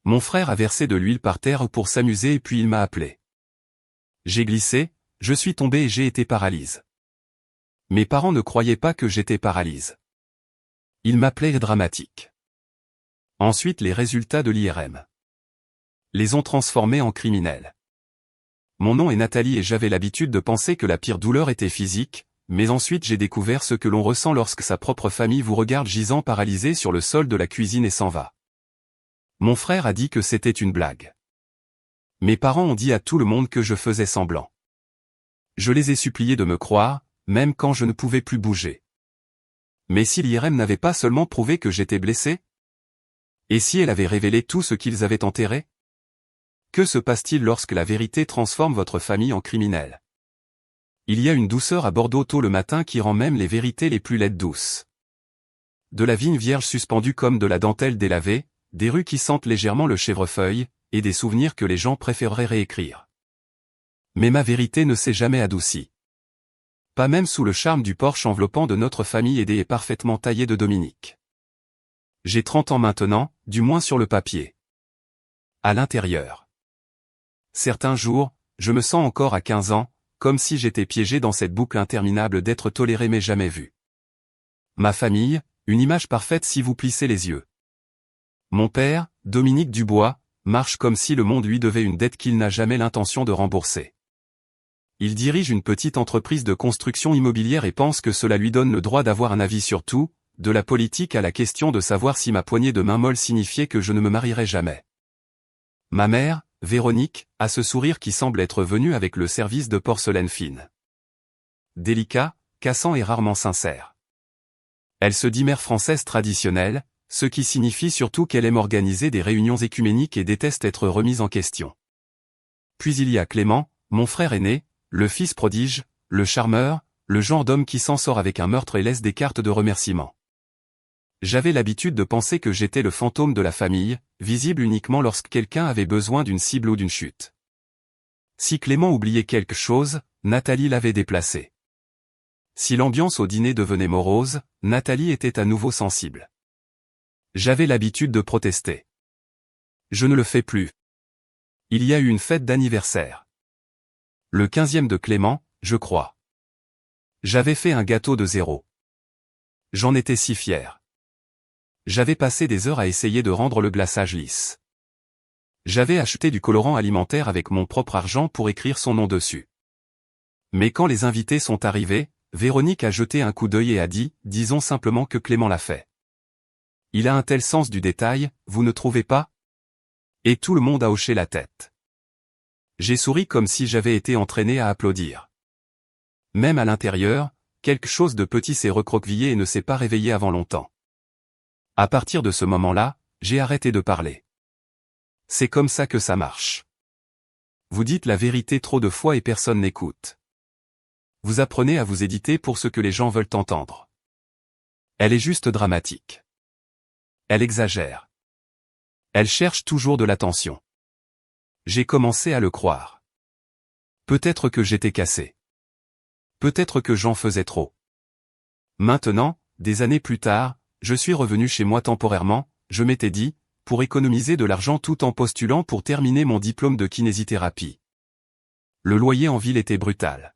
Mon frère a versé de l'huile par terre pour s'amuser et puis il m'a appelé. J'ai glissé, je suis tombé et j'ai été paralyse. Mes parents ne croyaient pas que j'étais paralyse. Ils m'appelaient dramatique. Ensuite les résultats de l'IRM les ont transformés en criminels. Mon nom est Nathalie et j'avais l'habitude de penser que la pire douleur était physique, mais ensuite j'ai découvert ce que l'on ressent lorsque sa propre famille vous regarde gisant paralysé sur le sol de la cuisine et s'en va. Mon frère a dit que c'était une blague. Mes parents ont dit à tout le monde que je faisais semblant. Je les ai suppliés de me croire, même quand je ne pouvais plus bouger. Mais si l'IRM n'avait pas seulement prouvé que j'étais blessé? Et si elle avait révélé tout ce qu'ils avaient enterré? Que se passe-t-il lorsque la vérité transforme votre famille en criminel? Il y a une douceur à Bordeaux tôt le matin qui rend même les vérités les plus laides douces. De la vigne vierge suspendue comme de la dentelle délavée, des rues qui sentent légèrement le chèvrefeuille, et des souvenirs que les gens préféreraient réécrire. Mais ma vérité ne s'est jamais adoucie. Pas même sous le charme du Porsche enveloppant de notre famille aidée et parfaitement taillée de Dominique. J'ai 30 ans maintenant, du moins sur le papier. À l'intérieur. Certains jours, je me sens encore à 15 ans, comme si j'étais piégé dans cette boucle interminable d'être toléré mais jamais vu. Ma famille, une image parfaite si vous plissez les yeux. Mon père, Dominique Dubois, marche comme si le monde lui devait une dette qu'il n'a jamais l'intention de rembourser. Il dirige une petite entreprise de construction immobilière et pense que cela lui donne le droit d'avoir un avis sur tout, de la politique à la question de savoir si ma poignée de main molle signifiait que je ne me marierais jamais. Ma mère, Véronique, a ce sourire qui semble être venu avec le service de porcelaine fine. Délicat, cassant et rarement sincère. Elle se dit mère française traditionnelle, ce qui signifie surtout qu'elle aime organiser des réunions écuméniques et déteste être remise en question. Puis il y a Clément, mon frère aîné, le fils prodige, le charmeur, le genre d'homme qui s'en sort avec un meurtre et laisse des cartes de remerciement. J'avais l'habitude de penser que j'étais le fantôme de la famille, visible uniquement lorsque quelqu'un avait besoin d'une cible ou d'une chute. Si Clément oubliait quelque chose, Nathalie l'avait déplacé. Si l'ambiance au dîner devenait morose, Nathalie était à nouveau sensible. J'avais l'habitude de protester. Je ne le fais plus. Il y a eu une fête d'anniversaire. Le 15e de Clément, je crois. J'avais fait un gâteau de 0. J'en étais si fier. J'avais passé des heures à essayer de rendre le glaçage lisse. J'avais acheté du colorant alimentaire avec mon propre argent pour écrire son nom dessus. Mais quand les invités sont arrivés, Véronique a jeté un coup d'œil et a dit, disons simplement que Clément l'a fait. Il a un tel sens du détail, vous ne trouvez pas? Et tout le monde a hoché la tête. J'ai souri comme si j'avais été entraîné à applaudir. Même à l'intérieur, quelque chose de petit s'est recroquevillé et ne s'est pas réveillé avant longtemps. À partir de ce moment-là, j'ai arrêté de parler. C'est comme ça que ça marche. Vous dites la vérité trop de fois et personne n'écoute. Vous apprenez à vous éditer pour ce que les gens veulent entendre. Elle est juste dramatique. Elle exagère. Elle cherche toujours de l'attention. J'ai commencé à le croire. Peut-être que j'étais cassé. Peut-être que j'en faisais trop. Maintenant, des années plus tard, je suis revenu chez moi temporairement, je m'étais dit, pour économiser de l'argent tout en postulant pour terminer mon diplôme de kinésithérapie. Le loyer en ville était brutal.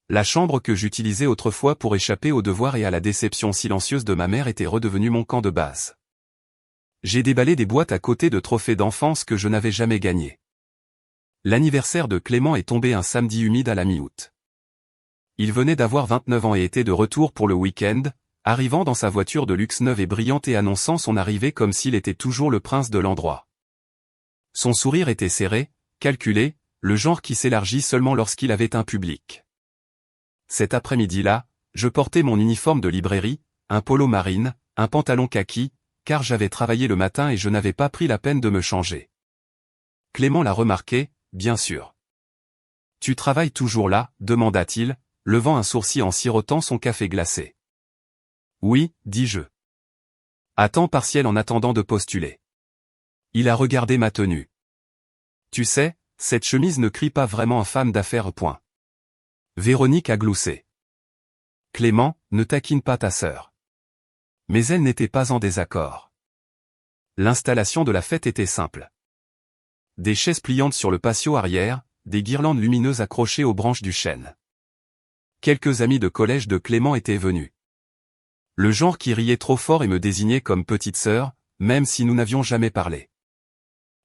La chambre que j'utilisais autrefois pour échapper aux devoirs et à la déception silencieuse de ma mère était redevenue mon camp de base. J'ai déballé des boîtes à côté de trophées d'enfance que je n'avais jamais gagnés. L'anniversaire de Clément est tombé un samedi humide à la mi-août. Il venait d'avoir 29 ans et était de retour pour le week-end, arrivant dans sa voiture de luxe neuve et brillante et annonçant son arrivée comme s'il était toujours le prince de l'endroit. Son sourire était serré, calculé, le genre qui s'élargit seulement lorsqu'il avait un public. Cet après-midi-là, je portais mon uniforme de librairie, un polo marine, un pantalon kaki, car j'avais travaillé le matin et je n'avais pas pris la peine de me changer. Clément l'a remarqué, bien sûr. « Tu travailles toujours là ?» demanda-t-il, levant un sourcil en sirotant son café glacé. « Oui, dis-je. À temps partiel en attendant de postuler. » Il a regardé ma tenue. « Tu sais, cette chemise ne crie pas vraiment en femme d'affaires. » Véronique a gloussé. « Clément, ne taquine pas ta sœur. » Mais elle n'était pas en désaccord. L'installation de la fête était simple. Des chaises pliantes sur le patio arrière, des guirlandes lumineuses accrochées aux branches du chêne. Quelques amis de collège de Clément étaient venus. Le genre qui riait trop fort et me désignait comme petite sœur, même si nous n'avions jamais parlé.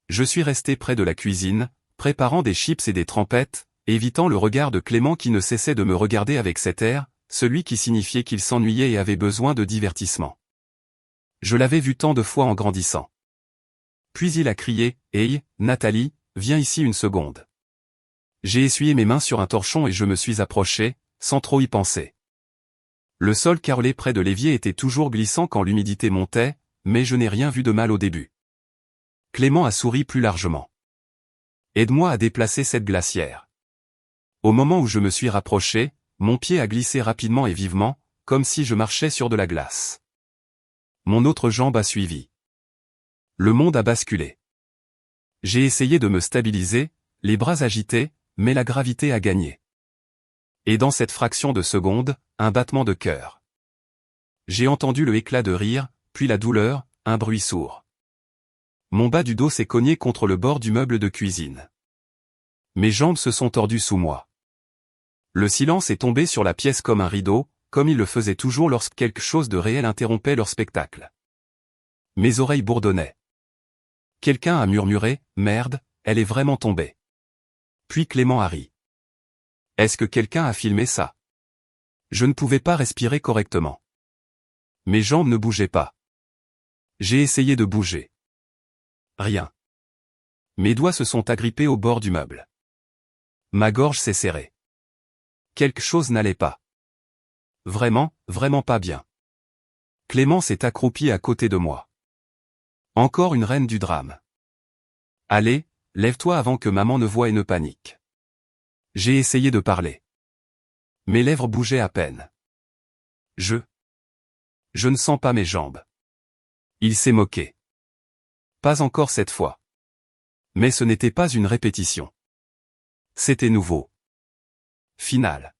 Je suis resté près de la cuisine, préparant des chips et des trempettes, évitant le regard de Clément qui ne cessait de me regarder avec cet air, celui qui signifiait qu'il s'ennuyait et avait besoin de divertissement. Je l'avais vu tant de fois en grandissant. Puis il a crié, « Hey, Nathalie, viens ici une seconde. » J'ai essuyé mes mains sur un torchon et je me suis approché, sans trop y penser. Le sol carrelé près de l'évier était toujours glissant quand l'humidité montait, mais je n'ai rien vu de mal au début. Clément a souri plus largement. « Aide-moi à déplacer cette glacière. » Au moment où je me suis rapproché, mon pied a glissé rapidement et vivement, comme si je marchais sur de la glace. Mon autre jambe a suivi. Le monde a basculé. J'ai essayé de me stabiliser, les bras agités, mais la gravité a gagné. Et dans cette fraction de seconde, un battement de cœur. J'ai entendu le éclat de rire, puis la douleur, un bruit sourd. Mon bas du dos s'est cogné contre le bord du meuble de cuisine. Mes jambes se sont tordues sous moi. Le silence est tombé sur la pièce comme un rideau, comme il le faisait toujours lorsque quelque chose de réel interrompait leur spectacle. Mes oreilles bourdonnaient. Quelqu'un a murmuré, « Merde, elle est vraiment tombée. » Puis Clément a ri. Est-ce que quelqu'un a filmé ça? Je ne pouvais pas respirer correctement. Mes jambes ne bougeaient pas. J'ai essayé de bouger. Rien. Mes doigts se sont agrippés au bord du meuble. Ma gorge s'est serrée. Quelque chose n'allait pas. Vraiment, vraiment pas bien. Clément s'est accroupi à côté de moi. Encore une reine du drame. Allez, lève-toi avant que maman ne voie et ne panique. J'ai essayé de parler. Mes lèvres bougeaient à peine. Je ne sens pas mes jambes. Il s'est moqué. Pas encore cette fois. Mais ce n'était pas une répétition. C'était nouveau. Final.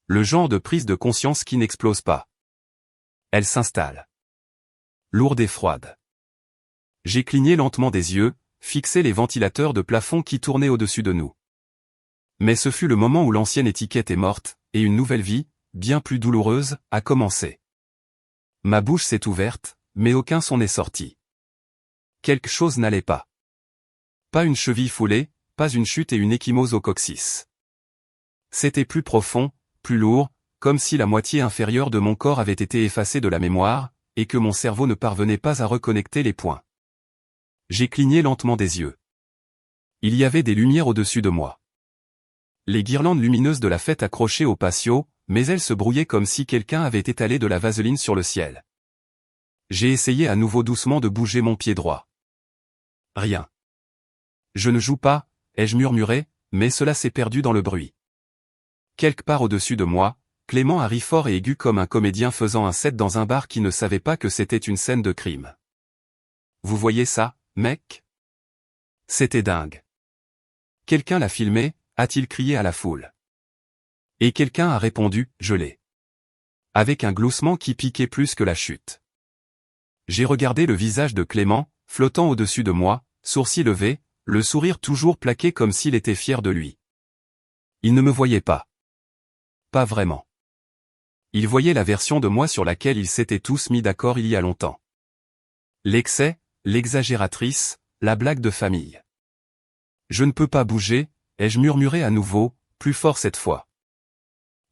Le genre de prise de conscience qui n'explose pas. Elle s'installe. Lourde et froide. J'ai cligné lentement des yeux, fixé les ventilateurs de plafond qui tournaient au-dessus de nous. Mais ce fut le moment où l'ancienne étiquette est morte, et une nouvelle vie, bien plus douloureuse, a commencé. Ma bouche s'est ouverte, mais aucun son n'est sorti. Quelque chose n'allait pas. Pas une cheville foulée, pas une chute et une ecchymose au coccyx. C'était plus profond, plus lourd, comme si la moitié inférieure de mon corps avait été effacée de la mémoire, et que mon cerveau ne parvenait pas à reconnecter les points. J'ai cligné lentement des yeux. Il y avait des lumières au-dessus de moi. Les guirlandes lumineuses de la fête accrochées au patio, mais elles se brouillaient comme si quelqu'un avait étalé de la vaseline sur le ciel. J'ai essayé à nouveau doucement de bouger mon pied droit. Rien. Je ne joue pas, ai-je murmuré, mais cela s'est perdu dans le bruit. Quelque part au-dessus de moi, Clément a ri fort et aigu comme un comédien faisant un set dans un bar qui ne savait pas que c'était une scène de crime. Vous voyez ça, mec? C'était dingue. Quelqu'un l'a filmé, a-t-il crié à la foule. Et quelqu'un a répondu, je l'ai. Avec un gloussement qui piquait plus que la chute. J'ai regardé le visage de Clément, flottant au-dessus de moi, sourcils levés, le sourire toujours plaqué comme s'il était fier de lui. Il ne me voyait pas. Pas vraiment. Il voyait la version de moi sur laquelle ils s'étaient tous mis d'accord il y a longtemps. L'excès, l'exagératrice, la blague de famille. Je ne peux pas bouger, ai-je murmuré à nouveau, plus fort cette fois.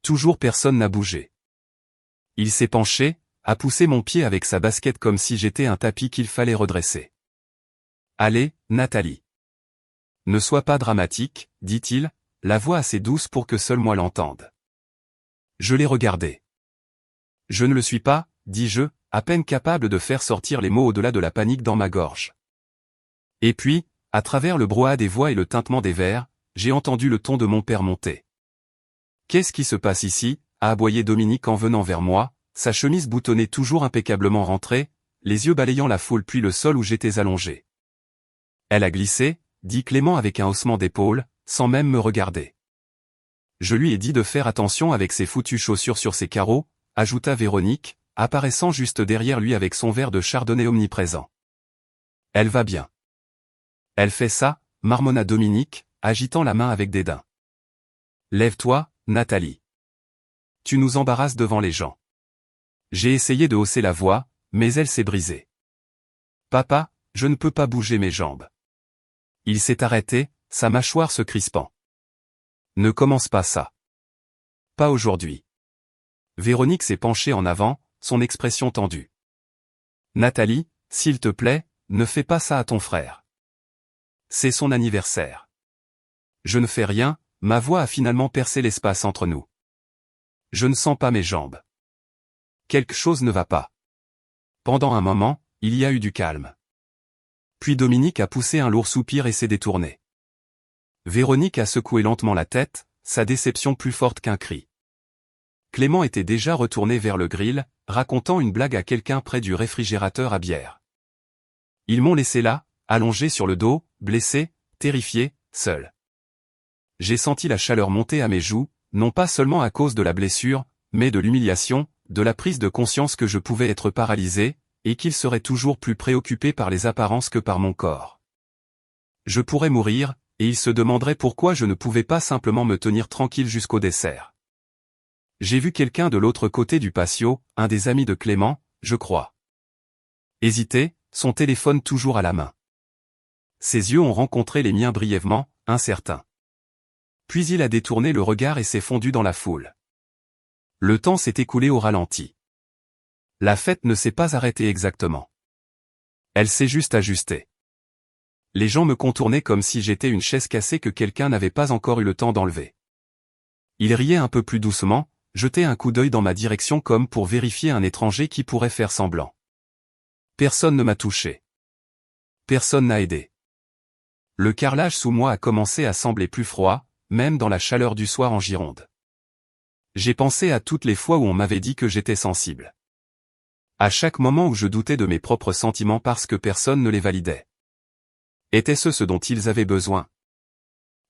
Toujours personne n'a bougé. Il s'est penché, a poussé mon pied avec sa basket comme si j'étais un tapis qu'il fallait redresser. Allez, Nathalie. Ne sois pas dramatique, dit-il, la voix assez douce pour que seul moi l'entende. Je l'ai regardé. Je ne le suis pas, dis-je, à peine capable de faire sortir les mots au-delà de la panique dans ma gorge. Et puis, à travers le brouhaha des voix et le tintement des verres, j'ai entendu le ton de mon père monter. Qu'est-ce qui se passe ici, a aboyé Dominique en venant vers moi, sa chemise boutonnée toujours impeccablement rentrée, les yeux balayant la foule puis le sol où j'étais allongé. Elle a glissé, dit Clément avec un haussement d'épaule, sans même me regarder. Je lui ai dit de faire attention avec ses foutues chaussures sur ses carreaux, ajouta Véronique, apparaissant juste derrière lui avec son verre de chardonnay omniprésent. Elle va bien. Elle fait ça, marmonna Dominique, agitant la main avec dédain. Lève-toi, Nathalie. Tu nous embarrasses devant les gens. J'ai essayé de hausser la voix, mais elle s'est brisée. Papa, je ne peux pas bouger mes jambes. Il s'est arrêté, sa mâchoire se crispant. Ne commence pas ça. Pas aujourd'hui. Véronique s'est penchée en avant, son expression tendue. Nathalie, s'il te plaît, ne fais pas ça à ton frère. C'est son anniversaire. Je ne fais rien, ma voix a finalement percé l'espace entre nous. Je ne sens pas mes jambes. Quelque chose ne va pas. Pendant un moment, il y a eu du calme. Puis Dominique a poussé un lourd soupir et s'est détourné. Véronique a secoué lentement la tête, sa déception plus forte qu'un cri. Clément était déjà retourné vers le grill, racontant une blague à quelqu'un près du réfrigérateur à bière. Ils m'ont laissé là, allongé sur le dos, blessé, terrifié, seul. J'ai senti la chaleur monter à mes joues, non pas seulement à cause de la blessure, mais de l'humiliation, de la prise de conscience que je pouvais être paralysé, et qu'il serait toujours plus préoccupé par les apparences que par mon corps. Je pourrais mourir, et il se demanderait pourquoi je ne pouvais pas simplement me tenir tranquille jusqu'au dessert. J'ai vu quelqu'un de l'autre côté du patio, un des amis de Clément, je crois. Hésiter, son téléphone toujours à la main. Ses yeux ont rencontré les miens brièvement, incertains. Puis il a détourné le regard et s'est fondu dans la foule. Le temps s'est écoulé au ralenti. La fête ne s'est pas arrêtée exactement. Elle s'est juste ajustée. Les gens me contournaient comme si j'étais une chaise cassée que quelqu'un n'avait pas encore eu le temps d'enlever. Ils riaient un peu plus doucement, jetaient un coup d'œil dans ma direction comme pour vérifier un étranger qui pourrait faire semblant. Personne ne m'a touché. Personne n'a aidé. Le carrelage sous moi a commencé à sembler plus froid, même dans la chaleur du soir en Gironde. J'ai pensé à toutes les fois où on m'avait dit que j'étais sensible. À chaque moment où je doutais de mes propres sentiments parce que personne ne les validait. Était-ce ce dont ils avaient besoin?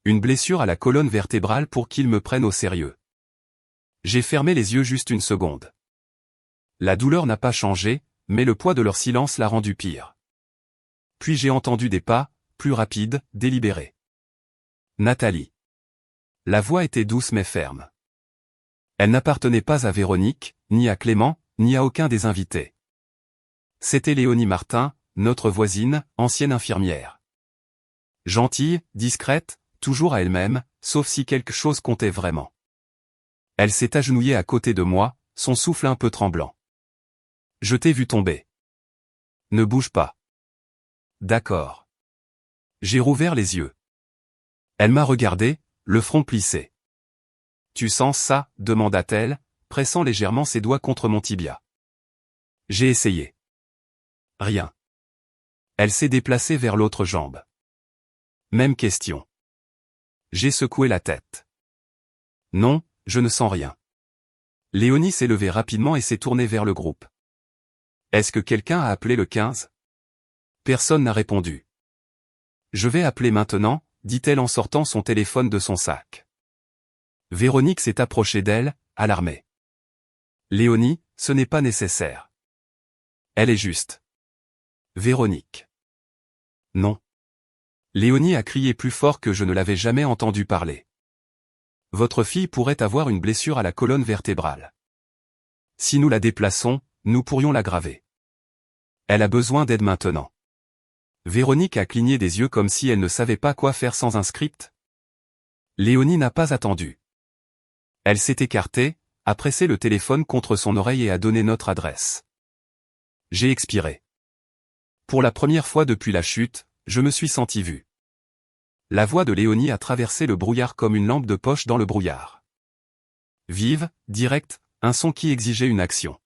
Une blessure à la colonne vertébrale pour qu'ils me prennent au sérieux. J'ai fermé les yeux juste une seconde. La douleur n'a pas changé, mais le poids de leur silence l'a rendu pire. Puis j'ai entendu des pas, plus rapides, délibérés. Nathalie. La voix était douce mais ferme. Elle n'appartenait pas à Véronique, ni à Clément, ni à aucun des invités. C'était Léonie Martin, notre voisine, ancienne infirmière. Gentille, discrète, toujours à elle-même, sauf si quelque chose comptait vraiment. Elle s'est agenouillée à côté de moi, son souffle un peu tremblant. Je t'ai vu tomber. Ne bouge pas. D'accord. J'ai rouvert les yeux. Elle m'a regardé, le front plissé. Tu sens ça, demanda-t-elle, pressant légèrement ses doigts contre mon tibia. J'ai essayé. Rien. Elle s'est déplacée vers l'autre jambe. Même question. J'ai secoué la tête. Non, je ne sens rien. Léonie s'est levée rapidement et s'est tournée vers le groupe. Est-ce que quelqu'un a appelé le 15 ? Personne n'a répondu. Je vais appeler maintenant, dit-elle en sortant son téléphone de son sac. Véronique s'est approchée d'elle, alarmée. Léonie, ce n'est pas nécessaire. Elle est juste. Véronique. Non. Léonie a crié plus fort que je ne l'avais jamais entendu parler. Votre fille pourrait avoir une blessure à la colonne vertébrale. Si nous la déplaçons, nous pourrions l'aggraver. Elle a besoin d'aide maintenant. Véronique a cligné des yeux comme si elle ne savait pas quoi faire sans un script. Léonie n'a pas attendu. Elle s'est écartée, a pressé le téléphone contre son oreille et a donné notre adresse. J'ai expiré. Pour la première fois depuis la chute, je me suis senti vu. La voix de Léonie a traversé le brouillard comme une lampe de poche dans le brouillard. Vive, directe, un son qui exigeait une action.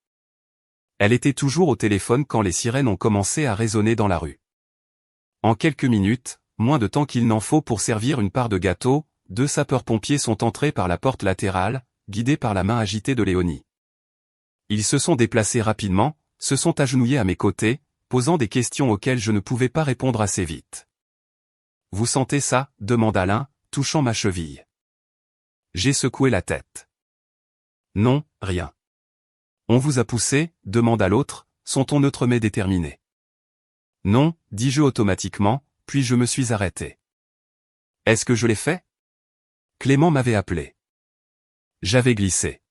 Elle était toujours au téléphone quand les sirènes ont commencé à résonner dans la rue. En quelques minutes, moins de temps qu'il n'en faut pour servir une part de gâteau, 2 sapeurs-pompiers sont entrés par la porte latérale, guidés par la main agitée de Léonie. Ils se sont déplacés rapidement, se sont agenouillés à mes côtés, posant des questions auxquelles je ne pouvais pas répondre assez vite. « Vous sentez ça ?» demanda l'un, touchant ma cheville. J'ai secoué la tête. « Non, rien. »« On vous a poussé ?» demanda l'autre, son ton neutre mais déterminé. Non, dis-je automatiquement, puis je me suis arrêté. Est-ce que je l'ai fait? Clément m'avait appelé. J'avais glissé.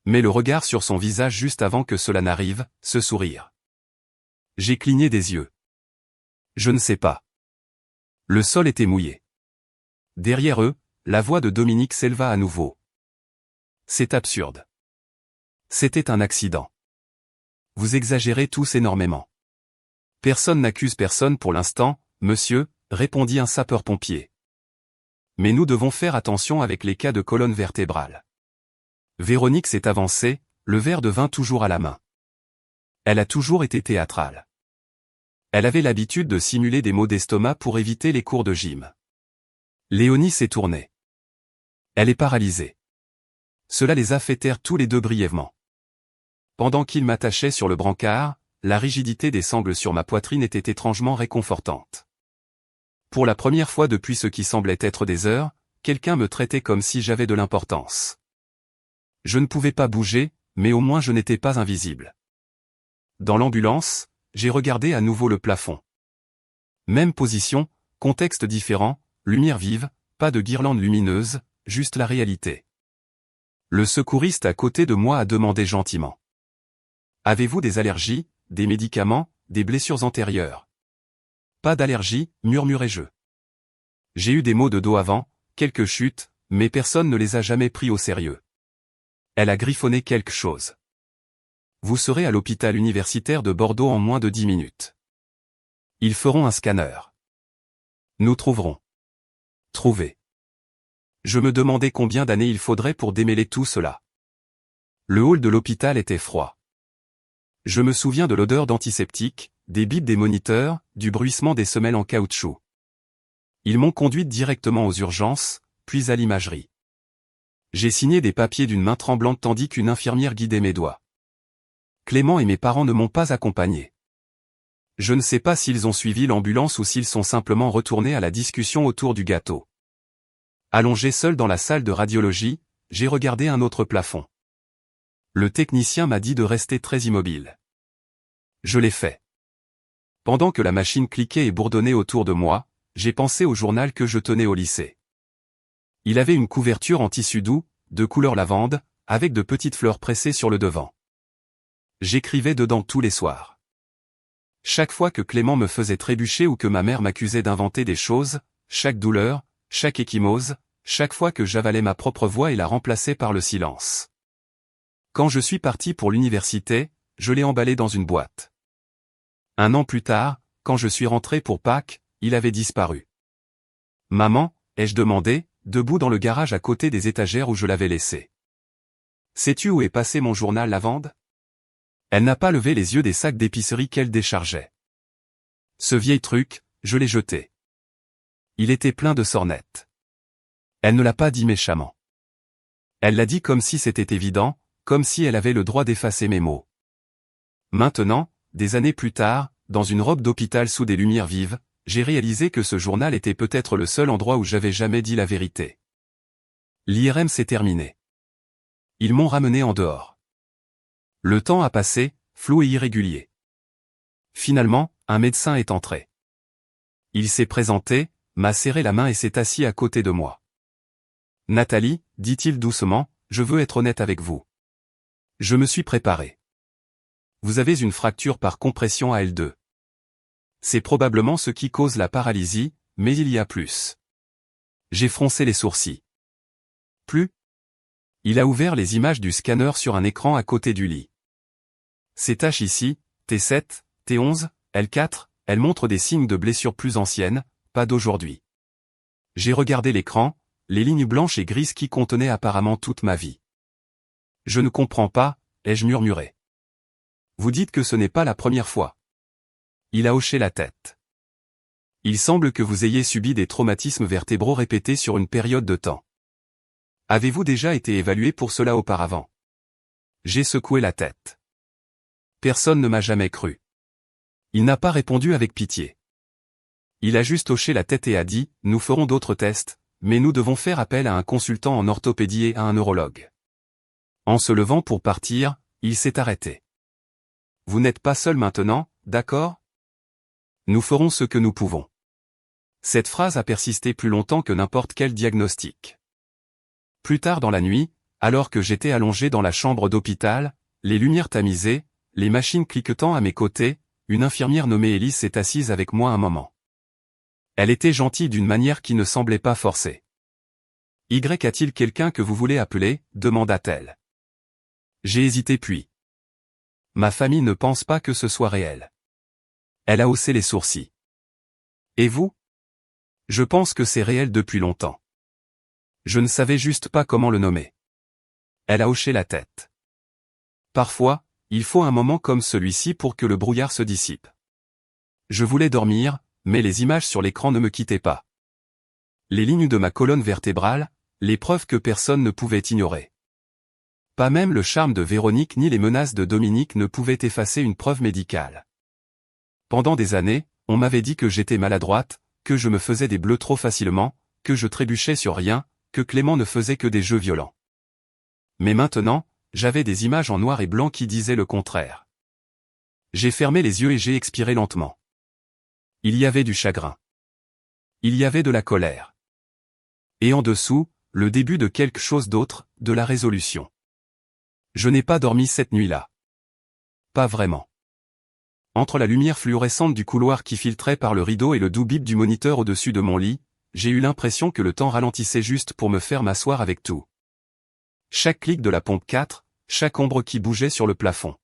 Mais le regard sur son visage juste avant que cela n'arrive, ce sourire. J'ai cligné des yeux. Je ne sais pas. Le sol était mouillé. Derrière eux, la voix de Dominique s'éleva à nouveau. C'est absurde. C'était un accident. Vous exagérez tous énormément. Personne n'accuse personne pour l'instant, monsieur, répondit un sapeur-pompier. Mais nous devons faire attention avec les cas de colonne vertébrale. Véronique s'est avancée, le verre de vin toujours à la main. Elle a toujours été théâtrale. Elle avait l'habitude de simuler des maux d'estomac pour éviter les cours de gym. Léonie s'est tournée. Elle est paralysée. Cela les a fait taire tous les deux brièvement. Pendant qu'ils m'attachaient sur le brancard, la rigidité des sangles sur ma poitrine était étrangement réconfortante. Pour la première fois depuis ce qui semblait être des heures, quelqu'un me traitait comme si j'avais de l'importance. Je ne pouvais pas bouger, mais au moins je n'étais pas invisible. Dans l'ambulance, j'ai regardé à nouveau le plafond. Même position, contexte différent, lumière vive, pas de guirlande lumineuse, juste la réalité. Le secouriste à côté de moi a demandé gentiment. Avez-vous des allergies, des médicaments, des blessures antérieures? Pas d'allergie, murmurai-je. J'ai eu des maux de dos avant, quelques chutes, mais personne ne les a jamais pris au sérieux. Elle a griffonné quelque chose. Vous serez à l'hôpital universitaire de Bordeaux en moins de 10 minutes. Ils feront un scanner. Nous trouverons. Trouver. Je me demandais combien d'années il faudrait pour démêler tout cela. Le hall de l'hôpital était froid. Je me souviens de l'odeur d'antiseptique, des bips des moniteurs, du bruissement des semelles en caoutchouc. Ils m'ont conduite directement aux urgences, puis à l'imagerie. J'ai signé des papiers d'une main tremblante tandis qu'une infirmière guidait mes doigts. Clément et mes parents ne m'ont pas accompagné. Je ne sais pas s'ils ont suivi l'ambulance ou s'ils sont simplement retournés à la discussion autour du gâteau. Allongé seul dans la salle de radiologie, j'ai regardé un autre plafond. Le technicien m'a dit de rester très immobile. Je l'ai fait. Pendant que la machine cliquait et bourdonnait autour de moi, j'ai pensé au journal que je tenais au lycée. Il avait une couverture en tissu doux, de couleur lavande, avec de petites fleurs pressées sur le devant. J'écrivais dedans tous les soirs. Chaque fois que Clément me faisait trébucher ou que ma mère m'accusait d'inventer des choses, chaque douleur, chaque échymose, chaque fois que j'avalais ma propre voix et la remplaçais par le silence. Quand je suis parti pour l'université, je l'ai emballé dans une boîte. 1 an plus tard, quand je suis rentré pour Pâques, il avait disparu. Maman, ai-je demandé, debout dans le garage à côté des étagères où je l'avais laissé. Sais-tu où est passé mon journal lavande? Elle n'a pas levé les yeux des sacs d'épicerie qu'elle déchargeait. Ce vieil truc, je l'ai jeté. Il était plein de sornettes. Elle ne l'a pas dit méchamment. Elle l'a dit comme si c'était évident, comme si elle avait le droit d'effacer mes mots. Maintenant, des années plus tard, dans une robe d'hôpital sous des lumières vives, j'ai réalisé que ce journal était peut-être le seul endroit où j'avais jamais dit la vérité. L'IRM s'est terminé. Ils m'ont ramené en dehors. Le temps a passé, flou et irrégulier. Finalement, un médecin est entré. Il s'est présenté, m'a serré la main et s'est assis à côté de moi. Nathalie, dit-il doucement, je veux être honnête avec vous. Je me suis préparé. Vous avez une fracture par compression à L2. C'est probablement ce qui cause la paralysie, mais il y a plus. J'ai froncé les sourcils. Plus? Il a ouvert les images du scanner sur un écran à côté du lit. Ces taches ici, T7, T11, L4, elles montrent des signes de blessures plus anciennes, pas d'aujourd'hui. J'ai regardé l'écran, les lignes blanches et grises qui contenaient apparemment toute ma vie. Je ne comprends pas, ai-je murmuré. Vous dites que ce n'est pas la première fois. Il a hoché la tête. Il semble que vous ayez subi des traumatismes vertébraux répétés sur une période de temps. Avez-vous déjà été évalué pour cela auparavant? J'ai secoué la tête. Personne ne m'a jamais cru. Il n'a pas répondu avec pitié. Il a juste hoché la tête et a dit, nous ferons d'autres tests, mais nous devons faire appel à un consultant en orthopédie et à un neurologue. En se levant pour partir, il s'est arrêté. Vous n'êtes pas seul maintenant, d'accord? Nous ferons ce que nous pouvons. Cette phrase a persisté plus longtemps que n'importe quel diagnostic. Plus tard dans la nuit, alors que j'étais allongé dans la chambre d'hôpital, les lumières tamisées, les machines cliquetant à mes côtés, une infirmière nommée Elise s'est assise avec moi un moment. Elle était gentille d'une manière qui ne semblait pas forcée. « Y a-t-il quelqu'un que vous voulez appeler » demanda-t-elle. J'ai hésité puis. Ma famille ne pense pas que ce soit réel. Elle a haussé les sourcils. Et vous? Je pense que c'est réel depuis longtemps. Je ne savais juste pas comment le nommer. Elle a hoché la tête. Parfois, il faut un moment comme celui-ci pour que le brouillard se dissipe. Je voulais dormir, mais les images sur l'écran ne me quittaient pas. Les lignes de ma colonne vertébrale, les preuves que personne ne pouvait ignorer. Pas même le charme de Véronique ni les menaces de Dominique ne pouvaient effacer une preuve médicale. Pendant des années, on m'avait dit que j'étais maladroite, que je me faisais des bleus trop facilement, que je trébuchais sur rien, que Clément ne faisait que des jeux violents. Mais maintenant, j'avais des images en noir et blanc qui disaient le contraire. J'ai fermé les yeux et j'ai expiré lentement. Il y avait du chagrin. Il y avait de la colère. Et en dessous, le début de quelque chose d'autre, de la résolution. Je n'ai pas dormi cette nuit-là. Pas vraiment. Entre la lumière fluorescente du couloir qui filtrait par le rideau et le doux bip du moniteur au-dessus de mon lit, j'ai eu l'impression que le temps ralentissait juste pour me faire m'asseoir avec tout. Chaque clic de la pompe 4, chaque ombre qui bougeait sur le plafond.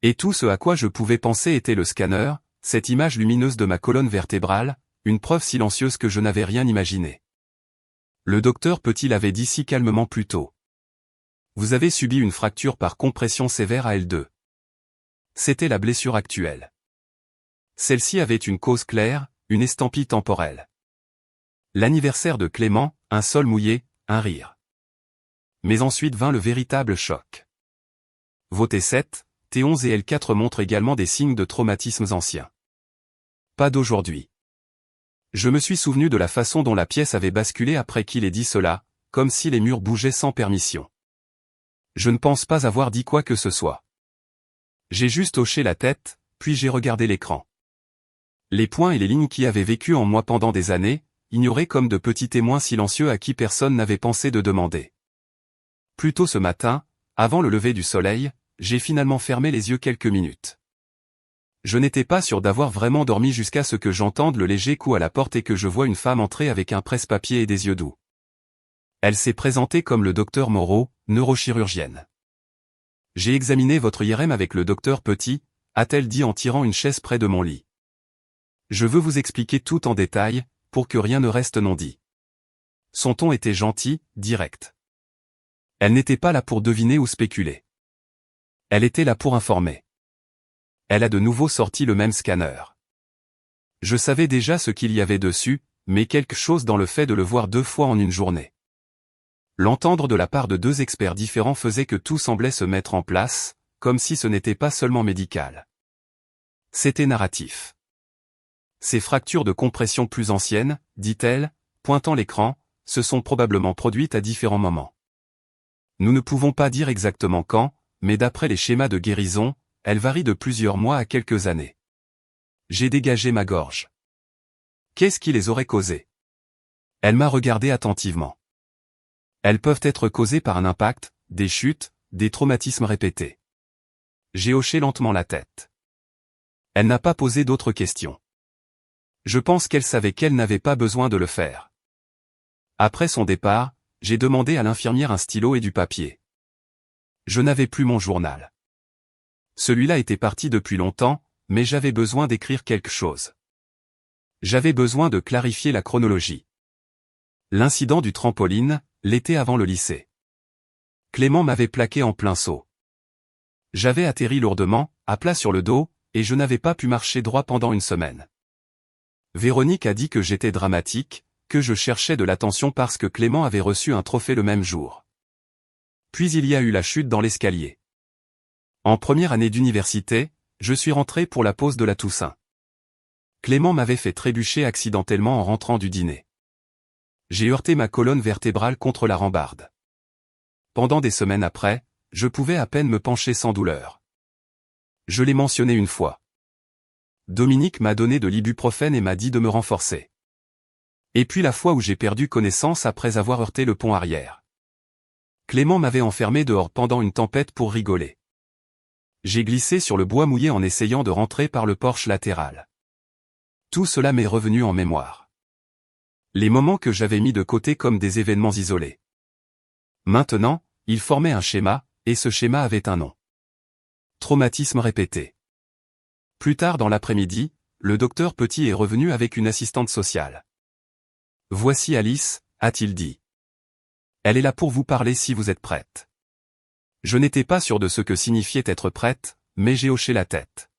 Et tout ce à quoi je pouvais penser était le scanner, cette image lumineuse de ma colonne vertébrale, une preuve silencieuse que je n'avais rien imaginé. Le docteur Petit l'avait dit si calmement plus tôt. Vous avez subi une fracture par compression sévère à L2. C'était la blessure actuelle. Celle-ci avait une cause claire, une estampille temporelle. L'anniversaire de Clément, un sol mouillé, un rire. Mais ensuite vint le véritable choc. Vos T7, T11 et L4 montrent également des signes de traumatismes anciens. Pas d'aujourd'hui. Je me suis souvenu de la façon dont la pièce avait basculé après qu'il ait dit cela, comme si les murs bougeaient sans permission. Je ne pense pas avoir dit quoi que ce soit. J'ai juste hoché la tête, puis j'ai regardé l'écran. Les points et les lignes qui avaient vécu en moi pendant des années, ignorés comme de petits témoins silencieux à qui personne n'avait pensé de demander. Plus tôt ce matin, avant le lever du soleil, j'ai finalement fermé les yeux quelques minutes. Je n'étais pas sûr d'avoir vraiment dormi jusqu'à ce que j'entende le léger coup à la porte et que je vois une femme entrer avec un presse-papier et des yeux doux. Elle s'est présentée comme le docteur Moreau, neurochirurgienne. J'ai examiné votre IRM avec le docteur Petit, a-t-elle dit en tirant une chaise près de mon lit. Je veux vous expliquer tout en détail, pour que rien ne reste non dit. Son ton était gentil, direct. Elle n'était pas là pour deviner ou spéculer. Elle était là pour informer. Elle a de nouveau sorti le même scanner. Je savais déjà ce qu'il y avait dessus, mais quelque chose dans le fait de le voir 2 fois en une journée. L'entendre de la part de 2 experts différents faisait que tout semblait se mettre en place, comme si ce n'était pas seulement médical. C'était narratif. Ces fractures de compression plus anciennes, dit-elle, pointant l'écran, se sont probablement produites à différents moments. Nous ne pouvons pas dire exactement quand, mais d'après les schémas de guérison, elles varient de plusieurs mois à quelques années. J'ai dégagé ma gorge. Qu'est-ce qui les aurait causées? Elle m'a regardé attentivement. Elles peuvent être causées par un impact, des chutes, des traumatismes répétés. J'ai hoché lentement la tête. Elle n'a pas posé d'autres questions. Je pense qu'elle savait qu'elle n'avait pas besoin de le faire. Après son départ, j'ai demandé à l'infirmière un stylo et du papier. Je n'avais plus mon journal. Celui-là était parti depuis longtemps, mais j'avais besoin d'écrire quelque chose. J'avais besoin de clarifier la chronologie. L'incident du trampoline, l'été avant le lycée. Clément m'avait plaqué en plein saut. J'avais atterri lourdement, à plat sur le dos, et je n'avais pas pu marcher droit pendant une semaine. Véronique a dit que j'étais dramatique, que je cherchais de l'attention parce que Clément avait reçu un trophée le même jour. Puis il y a eu la chute dans l'escalier. En première année d'université, je suis rentré pour la pause de la Toussaint. Clément m'avait fait trébucher accidentellement en rentrant du dîner. J'ai heurté ma colonne vertébrale contre la rambarde. Pendant des semaines après, je pouvais à peine me pencher sans douleur. Je l'ai mentionné une fois. Dominique m'a donné de l'ibuprofène et m'a dit de me renforcer. Et puis la fois où j'ai perdu connaissance après avoir heurté le pont arrière. Clément m'avait enfermé dehors pendant une tempête pour rigoler. J'ai glissé sur le bois mouillé en essayant de rentrer par le porche latéral. Tout cela m'est revenu en mémoire. Les moments que j'avais mis de côté comme des événements isolés. Maintenant, ils formaient un schéma, et ce schéma avait un nom. Traumatisme répété. Plus tard dans l'après-midi, le docteur Petit est revenu avec une assistante sociale. « Voici Alice », a-t-il dit. « Elle est là pour vous parler si vous êtes prête. » Je n'étais pas sûr de ce que signifiait être prête, mais j'ai hoché la tête.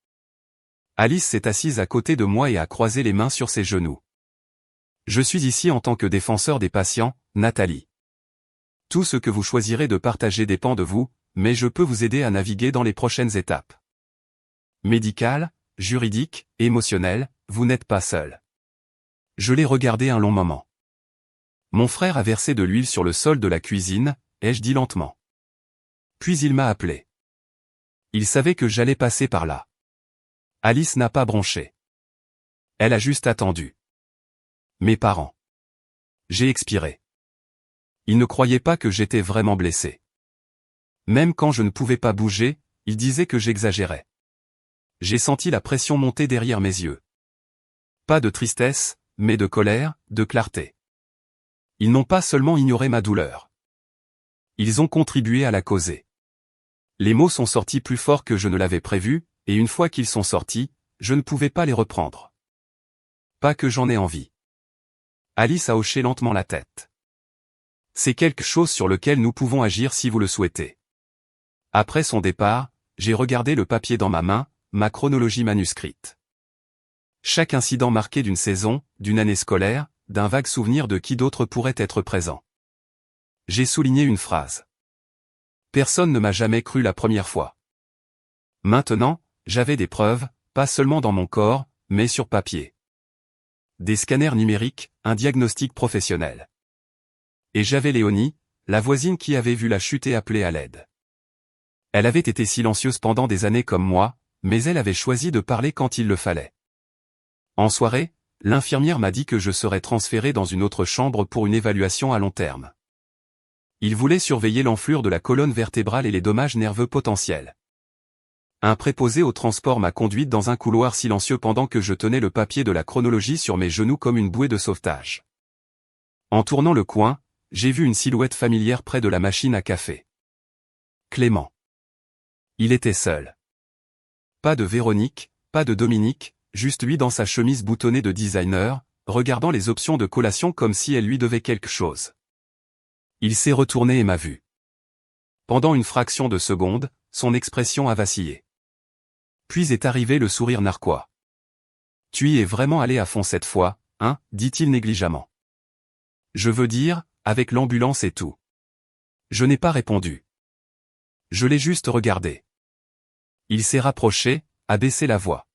Alice s'est assise à côté de moi et a croisé les mains sur ses genoux. « Je suis ici en tant que défenseur des patients, Nathalie. Tout ce que vous choisirez de partager dépend de vous, mais je peux vous aider à naviguer dans les prochaines étapes. Médicale, juridique, émotionnelle, vous n'êtes pas seul. » Je l'ai regardé un long moment. Mon frère a versé de l'huile sur le sol de la cuisine, ai-je dit lentement. Puis il m'a appelé. Il savait que j'allais passer par là. Alice n'a pas bronché. Elle a juste attendu. Mes parents. J'ai expiré. Ils ne croyaient pas que j'étais vraiment blessé. Même quand je ne pouvais pas bouger, ils disaient que j'exagérais. J'ai senti la pression monter derrière mes yeux. Pas de tristesse, mais de colère, de clarté. Ils n'ont pas seulement ignoré ma douleur. Ils ont contribué à la causer. Les mots sont sortis plus forts que je ne l'avais prévu, et une fois qu'ils sont sortis, je ne pouvais pas les reprendre. Pas que j'en ai envie. Alice a hoché lentement la tête. C'est quelque chose sur lequel nous pouvons agir si vous le souhaitez. Après son départ, j'ai regardé le papier dans ma main, ma chronologie manuscrite. Chaque incident marqué d'une saison, d'une année scolaire, d'un vague souvenir de qui d'autre pourrait être présent. J'ai souligné une phrase. Personne ne m'a jamais cru la première fois. Maintenant, j'avais des preuves, pas seulement dans mon corps, mais sur papier. Des scanners numériques, un diagnostic professionnel. Et j'avais Léonie, la voisine qui avait vu la chute et appelé à l'aide. Elle avait été silencieuse pendant des années comme moi, mais elle avait choisi de parler quand il le fallait. En soirée, l'infirmière m'a dit que je serais transféré dans une autre chambre pour une évaluation à long terme. Il voulait surveiller l'enflure de la colonne vertébrale et les dommages nerveux potentiels. Un préposé au transport m'a conduite dans un couloir silencieux pendant que je tenais le papier de la chronologie sur mes genoux comme une bouée de sauvetage. En tournant le coin, j'ai vu une silhouette familière près de la machine à café. Clément. Il était seul. Pas de Véronique, pas de Dominique, juste lui dans sa chemise boutonnée de designer, regardant les options de collation comme si elle lui devait quelque chose. Il s'est retourné et m'a vu. Pendant une fraction de seconde, son expression a vacillé. Puis est arrivé le sourire narquois. « Tu y es vraiment allé à fond cette fois, hein » dit-il négligemment. « Je veux dire, avec l'ambulance et tout. » Je n'ai pas répondu. Je l'ai juste regardé. Il s'est rapproché, a baissé la voix.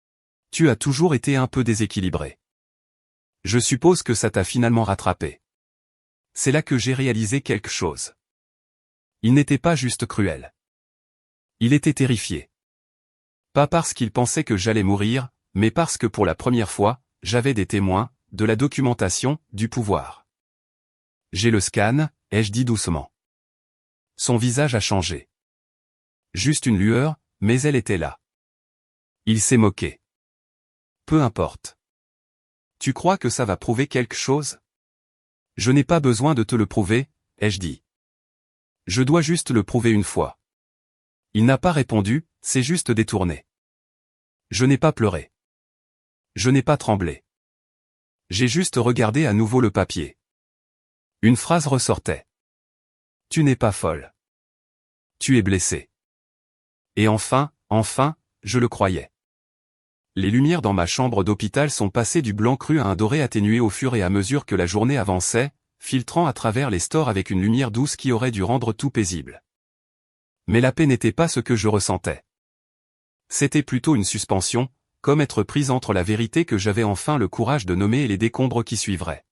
« Tu as toujours été un peu déséquilibré. Je suppose que ça t'a finalement rattrapé. » C'est là que j'ai réalisé quelque chose. Il n'était pas juste cruel. Il était terrifié. Pas parce qu'il pensait que j'allais mourir, mais parce que pour la première fois, j'avais des témoins, de la documentation, du pouvoir. J'ai le scan, ai-je dit doucement. Son visage a changé. Juste une lueur, mais elle était là. Il s'est moqué. Peu importe. Tu crois que ça va prouver quelque chose ? Je n'ai pas besoin de te le prouver, ai-je dit. Je dois juste le prouver une fois. Il n'a pas répondu, c'est juste détourné. Je n'ai pas pleuré. Je n'ai pas tremblé. J'ai juste regardé à nouveau le papier. Une phrase ressortait. Tu n'es pas folle. Tu es blessé. Et enfin, je le croyais. Les lumières dans ma chambre d'hôpital sont passées du blanc cru à un doré atténué au fur et à mesure que la journée avançait, filtrant à travers les stores avec une lumière douce qui aurait dû rendre tout paisible. Mais la paix n'était pas ce que je ressentais. C'était plutôt une suspension, comme être prise entre la vérité que j'avais enfin le courage de nommer et les décombres qui suivraient.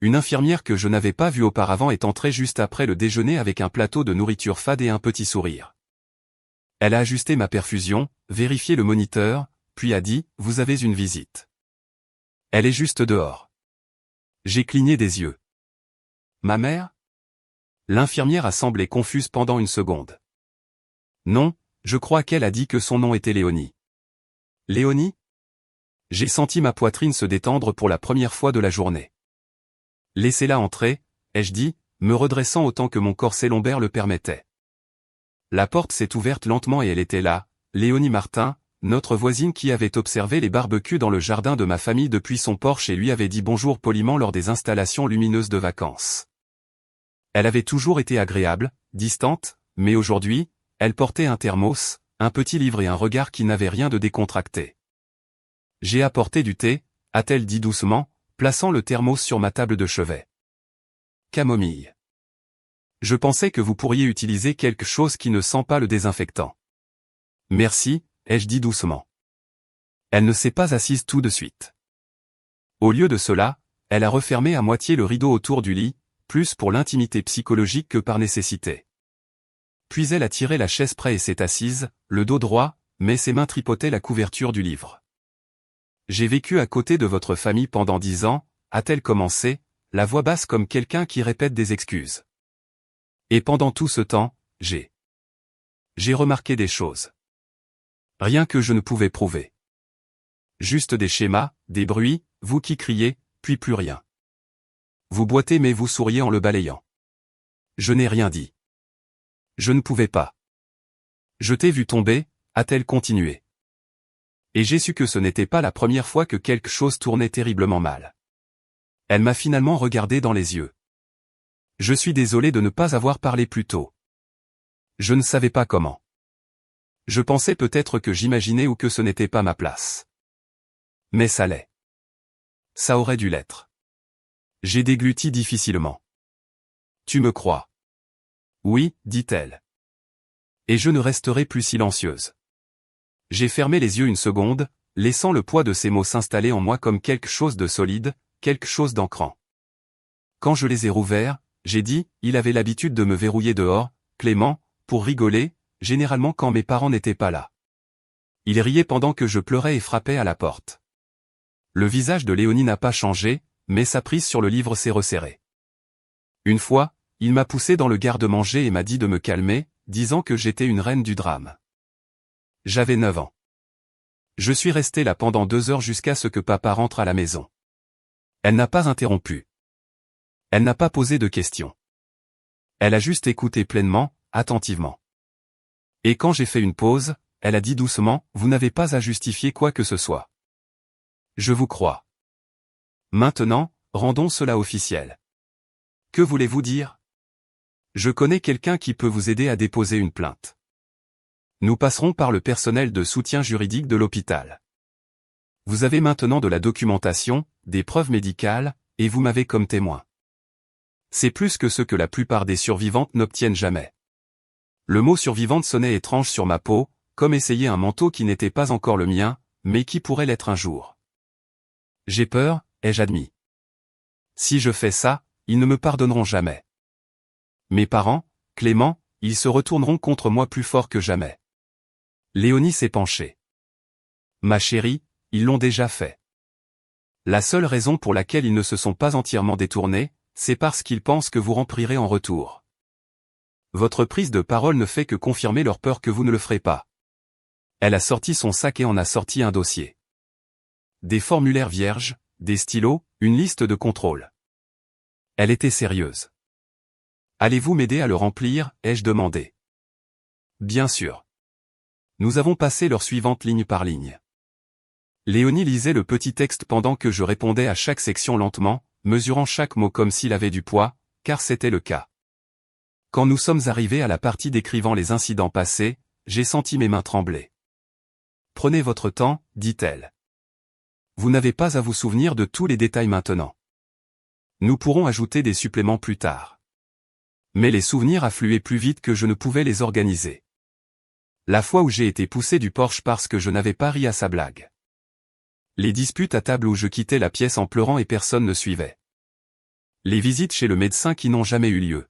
Une infirmière que je n'avais pas vue auparavant est entrée juste après le déjeuner avec un plateau de nourriture fade et un petit sourire. Elle a ajusté ma perfusion, vérifié le moniteur, puis a dit, vous avez une visite. Elle est juste dehors. J'ai cligné des yeux. Ma mère? L'infirmière a semblé confuse pendant une seconde. Non, je crois qu'elle a dit que son nom était Léonie. Léonie? J'ai senti ma poitrine se détendre pour la première fois de la journée. Laissez-la entrer, ai-je dit, me redressant autant que mon corset lombaire le permettait. La porte s'est ouverte lentement et elle était là, Léonie Martin, notre voisine qui avait observé les barbecues dans le jardin de ma famille depuis son porche et lui avait dit bonjour poliment lors des installations lumineuses de vacances. Elle avait toujours été agréable, distante, mais aujourd'hui, elle portait un thermos, un petit livre et un regard qui n'avait rien de décontracté. J'ai apporté du thé, a-t-elle dit doucement, plaçant le thermos sur ma table de chevet. Camomille. Je pensais que vous pourriez utiliser quelque chose qui ne sent pas le désinfectant. Merci, ai-je dit doucement. Elle ne s'est pas assise tout de suite. Au lieu de cela, elle a refermé à moitié le rideau autour du lit, plus pour l'intimité psychologique que par nécessité. Puis elle a tiré la chaise près et s'est assise, le dos droit, mais ses mains tripotaient la couverture du livre. J'ai vécu à côté de votre famille pendant 10 ans, a-t-elle commencé, la voix basse comme quelqu'un qui répète des excuses. Et pendant tout ce temps, j'ai remarqué des choses. Rien que je ne pouvais prouver. Juste des schémas, des bruits, vous qui criez, puis plus rien. Vous boitez mais vous souriez en le balayant. Je n'ai rien dit. Je ne pouvais pas. Je t'ai vu tomber, a-t-elle continué. Et j'ai su que ce n'était pas la première fois que quelque chose tournait terriblement mal. Elle m'a finalement regardé dans les yeux. Je suis désolé de ne pas avoir parlé plus tôt. Je ne savais pas comment. Je pensais peut-être que j'imaginais ou que ce n'était pas ma place. Mais ça l'est. Ça aurait dû l'être. J'ai dégluti difficilement. Tu me crois? Oui, dit-elle. Et je ne resterai plus silencieuse. J'ai fermé les yeux une seconde, laissant le poids de ces mots s'installer en moi comme quelque chose de solide, quelque chose d'ancrant. Quand je les ai rouverts, j'ai dit, il avait l'habitude de me verrouiller dehors, Clément, pour rigoler, généralement quand mes parents n'étaient pas là. Il riait pendant que je pleurais et frappais à la porte. Le visage de Léonie n'a pas changé, mais sa prise sur le livre s'est resserrée. Une fois, il m'a poussé dans le garde-manger et m'a dit de me calmer, disant que j'étais une reine du drame. J'avais 9 ans. Je suis resté là pendant 2 heures jusqu'à ce que papa rentre à la maison. Elle n'a pas interrompu. Elle n'a pas posé de questions. Elle a juste écouté pleinement, attentivement. Et quand j'ai fait une pause, elle a dit doucement, vous n'avez pas à justifier quoi que ce soit. Je vous crois. Maintenant, rendons cela officiel. Que voulez-vous dire? Je connais quelqu'un qui peut vous aider à déposer une plainte. Nous passerons par le personnel de soutien juridique de l'hôpital. Vous avez maintenant de la documentation, des preuves médicales, et vous m'avez comme témoin. C'est plus que ce que la plupart des survivantes n'obtiennent jamais. Le mot survivante sonnait étrange sur ma peau, comme essayer un manteau qui n'était pas encore le mien, mais qui pourrait l'être un jour. J'ai peur, ai-je admis. Si je fais ça, ils ne me pardonneront jamais. Mes parents, Clément, ils se retourneront contre moi plus fort que jamais. Léonie s'est penchée. Ma chérie, ils l'ont déjà fait. La seule raison pour laquelle ils ne se sont pas entièrement détournés, c'est parce qu'ils pensent que vous remplirez en retour. Votre prise de parole ne fait que confirmer leur peur que vous ne le ferez pas. Elle a sorti son sac et en a sorti un dossier. Des formulaires vierges, des stylos, une liste de contrôle. Elle était sérieuse. Allez-vous m'aider à le remplir, ai-je demandé. Bien sûr. Nous avons passé leur suivante ligne par ligne. Léonie lisait le petit texte pendant que je répondais à chaque section lentement, mesurant chaque mot comme s'il avait du poids, car c'était le cas. Quand nous sommes arrivés à la partie décrivant les incidents passés, j'ai senti mes mains trembler. Prenez votre temps, dit-elle. Vous n'avez pas à vous souvenir de tous les détails maintenant. Nous pourrons ajouter des suppléments plus tard. Mais les souvenirs affluaient plus vite que je ne pouvais les organiser. La fois où j'ai été poussé du porche parce que je n'avais pas ri à sa blague. Les disputes à table où je quittais la pièce en pleurant et personne ne suivait. Les visites chez le médecin qui n'ont jamais eu lieu.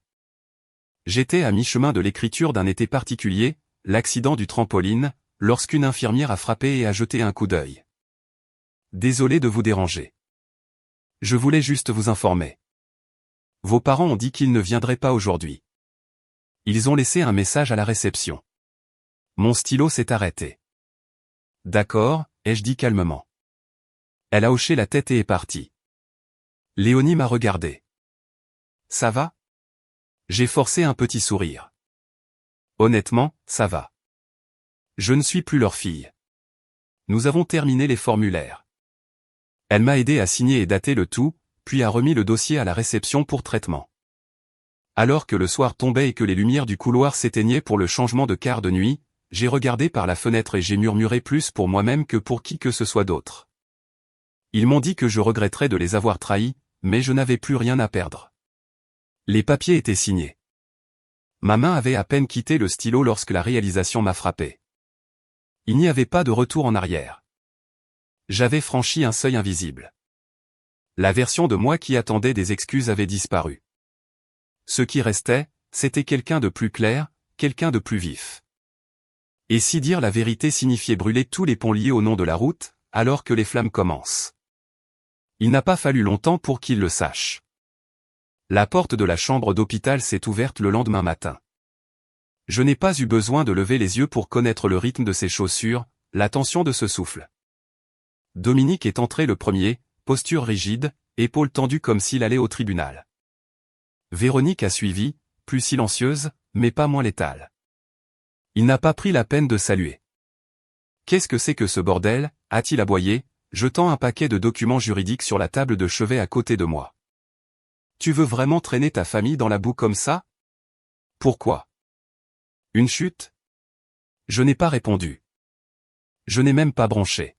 J'étais à mi-chemin de l'écriture d'un été particulier, l'accident du trampoline, lorsqu'une infirmière a frappé et a jeté un coup d'œil. Désolé de vous déranger. Je voulais juste vous informer. Vos parents ont dit qu'ils ne viendraient pas aujourd'hui. Ils ont laissé un message à la réception. Mon stylo s'est arrêté. D'accord, ai-je dit calmement. Elle a hoché la tête et est partie. Léonie m'a regardé. Ça va? J'ai forcé un petit sourire. Honnêtement, ça va. Je ne suis plus leur fille. Nous avons terminé les formulaires. Elle m'a aidé à signer et dater le tout, puis a remis le dossier à la réception pour traitement. Alors que le soir tombait et que les lumières du couloir s'éteignaient pour le changement de quart de nuit, j'ai regardé par la fenêtre et j'ai murmuré plus pour moi-même que pour qui que ce soit d'autre. Ils m'ont dit que je regretterais de les avoir trahis, mais je n'avais plus rien à perdre. Les papiers étaient signés. Ma main avait à peine quitté le stylo lorsque la réalisation m'a frappé. Il n'y avait pas de retour en arrière. J'avais franchi un seuil invisible. La version de moi qui attendait des excuses avait disparu. Ce qui restait, c'était quelqu'un de plus clair, quelqu'un de plus vif. Et si dire la vérité signifiait brûler tous les ponts liés au nom de la route, alors que les flammes commencent. Il n'a pas fallu longtemps pour qu'il le sache. La porte de la chambre d'hôpital s'est ouverte le lendemain matin. Je n'ai pas eu besoin de lever les yeux pour connaître le rythme de ses chaussures, la tension de ce souffle. Dominique est entré le premier, posture rigide, épaules tendues comme s'il allait au tribunal. Véronique a suivi, plus silencieuse, mais pas moins létale. Il n'a pas pris la peine de saluer. Qu'est-ce que c'est que ce bordel, a-t-il aboyé, jetant un paquet de documents juridiques sur la table de chevet à côté de moi. Tu veux vraiment traîner ta famille dans la boue comme ça? Pourquoi? Une chute? Je n'ai pas répondu. Je n'ai même pas bronché.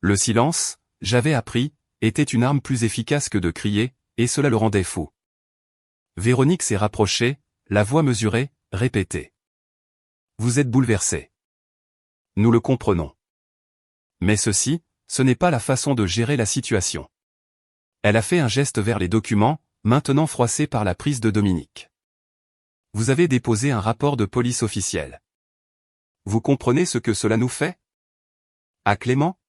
Le silence, j'avais appris, était une arme plus efficace que de crier, et cela le rendait fou. Véronique s'est rapprochée, la voix mesurée, répétée. Vous êtes bouleversé. Nous le comprenons. Mais ceci, ce n'est pas la façon de gérer la situation. Elle a fait un geste vers les documents, maintenant froissés par la prise de Dominique. Vous avez déposé un rapport de police officiel. Vous comprenez ce que cela nous fait? À Clément?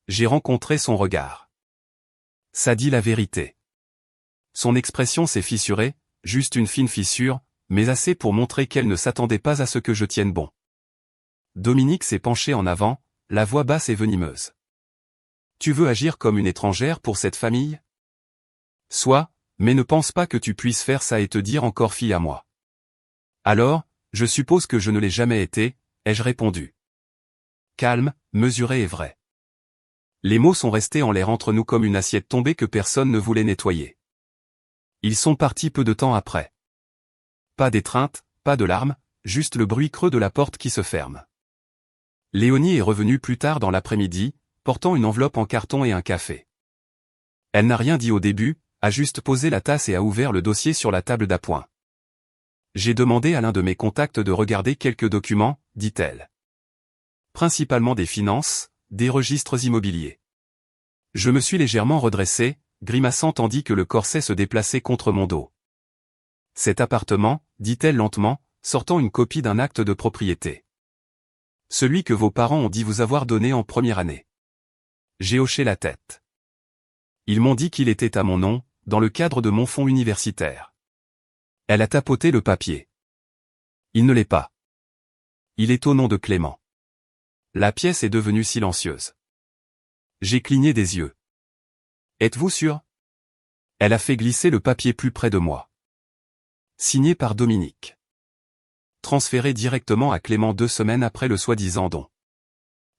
J'ai rencontré son regard. Ça dit la vérité. Son expression s'est fissurée, juste une fine fissure, mais assez pour montrer qu'elle ne s'attendait pas à ce que je tienne bon. Dominique s'est penchée en avant, la voix basse et venimeuse. Tu veux agir comme une étrangère pour cette famille? Sois, mais ne pense pas que tu puisses faire ça et te dire encore fille à moi. Alors, je suppose que je ne l'ai jamais été, ai-je répondu. Calme, mesuré et vrai. Les mots sont restés en l'air entre nous comme une assiette tombée que personne ne voulait nettoyer. Ils sont partis peu de temps après. Pas d'étreinte, pas de larmes, juste le bruit creux de la porte qui se ferme. Léonie est revenue plus tard dans l'après-midi, portant une enveloppe en carton et un café. Elle n'a rien dit au début, a juste posé la tasse et a ouvert le dossier sur la table d'appoint. J'ai demandé à l'un de mes contacts de regarder quelques documents, dit-elle. Principalement des finances, des registres immobiliers. Je me suis légèrement redressé, grimaçant tandis que le corset se déplaçait contre mon dos. Cet appartement, dit-elle lentement, sortant une copie d'un acte de propriété. Celui que vos parents ont dit vous avoir donné en première année. J'ai hoché la tête. Ils m'ont dit qu'il était à mon nom, dans le cadre de mon fonds universitaire. Elle a tapoté le papier. Il ne l'est pas. Il est au nom de Clément. La pièce est devenue silencieuse. J'ai cligné des yeux. Êtes-vous sûr? Elle a fait glisser le papier plus près de moi. Signé par Dominique. Transféré directement à Clément 2 semaines après le soi-disant don.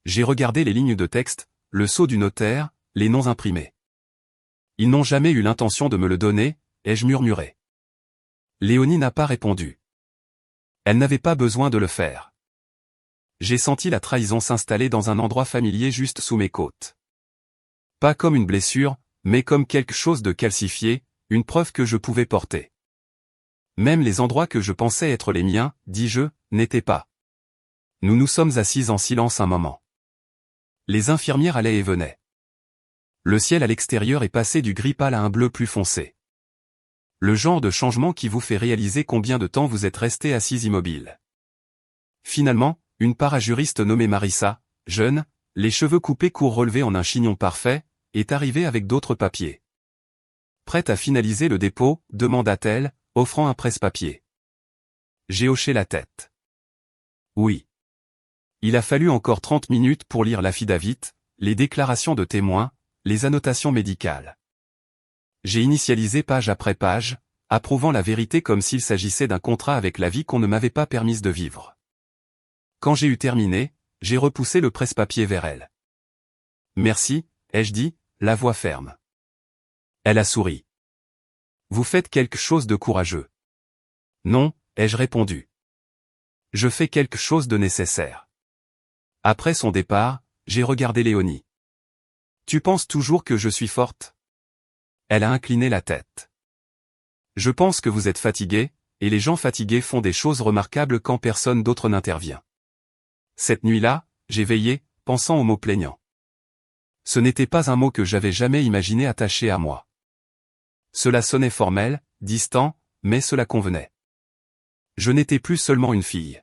J'ai regardé les lignes de texte, le sceau du notaire, les noms imprimés. Ils n'ont jamais eu l'intention de me le donner, ai-je murmuré. Léonie n'a pas répondu. Elle n'avait pas besoin de le faire. J'ai senti la trahison s'installer dans un endroit familier juste sous mes côtes. Pas comme une blessure, mais comme quelque chose de calcifié, une preuve que je pouvais porter. Même les endroits que je pensais être les miens, dis-je, n'étaient pas. Nous nous sommes assis en silence un moment. Les infirmières allaient et venaient. Le ciel à l'extérieur est passé du gris pâle à un bleu plus foncé. Le genre de changement qui vous fait réaliser combien de temps vous êtes resté assis immobile. Finalement, Une parajuriste nommée Marissa, jeune, les cheveux coupés courts relevés en un chignon parfait, est arrivée avec d'autres papiers. Prête à finaliser le dépôt, demanda-t-elle, offrant un presse-papier. J'ai hoché la tête. Oui. Il a fallu encore 30 minutes pour lire l'affidavit, les déclarations de témoins, les annotations médicales. J'ai initialisé page après page, approuvant la vérité comme s'il s'agissait d'un contrat avec la vie qu'on ne m'avait pas permise de vivre. Quand j'ai eu terminé, j'ai repoussé le presse-papier vers elle. Merci, ai-je dit, la voix ferme. Elle a souri. Vous faites quelque chose de courageux. Non, ai-je répondu. Je fais quelque chose de nécessaire. Après son départ, j'ai regardé Léonie. Tu penses toujours que je suis forte? Elle a incliné la tête. Je pense que vous êtes fatigué, et les gens fatigués font des choses remarquables quand personne d'autre n'intervient. Cette nuit-là, j'ai veillé, pensant au mot plaignant. Ce n'était pas un mot que j'avais jamais imaginé attaché à moi. Cela sonnait formel, distant, mais cela convenait. Je n'étais plus seulement une fille.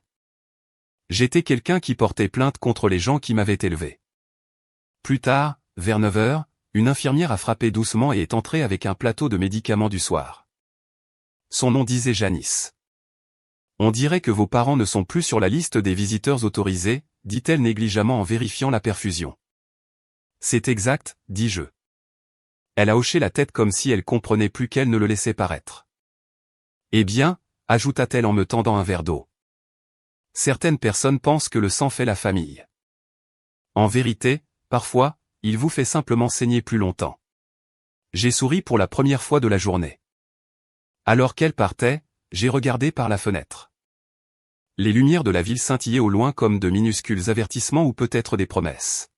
J'étais quelqu'un qui portait plainte contre les gens qui m'avaient élevé. Plus tard, vers 9 heures, une infirmière a frappé doucement et est entrée avec un plateau de médicaments du soir. Son nom disait Janice. On dirait que vos parents ne sont plus sur la liste des visiteurs autorisés, dit-elle négligemment en vérifiant la perfusion. C'est exact, dis-je. Elle a hoché la tête comme si elle comprenait plus qu'elle ne le laissait paraître. Eh bien, ajouta-t-elle en me tendant un verre d'eau. Certaines personnes pensent que le sang fait la famille. En vérité, parfois, il vous fait simplement saigner plus longtemps. J'ai souri pour la première fois de la journée. Alors qu'elle partait, j'ai regardé par la fenêtre. Les lumières de la ville scintillaient au loin comme de minuscules avertissements ou peut-être des promesses.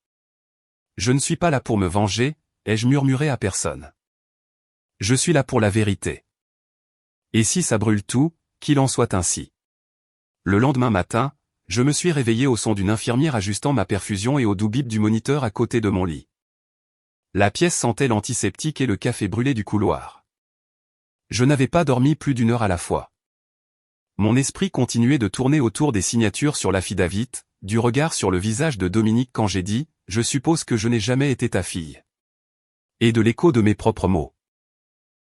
Je ne suis pas là pour me venger, ai-je murmuré à personne. Je suis là pour la vérité. Et si ça brûle tout, qu'il en soit ainsi. Le lendemain matin, je me suis réveillé au son d'une infirmière ajustant ma perfusion et au doux bip du moniteur à côté de mon lit. La pièce sentait l'antiseptique et le café brûlé du couloir. Je n'avais pas dormi plus d'1 heure à la fois. Mon esprit continuait de tourner autour des signatures sur l'affidavit, du regard sur le visage de Dominique quand j'ai dit « Je suppose que je n'ai jamais été ta fille ». Et de l'écho de mes propres mots.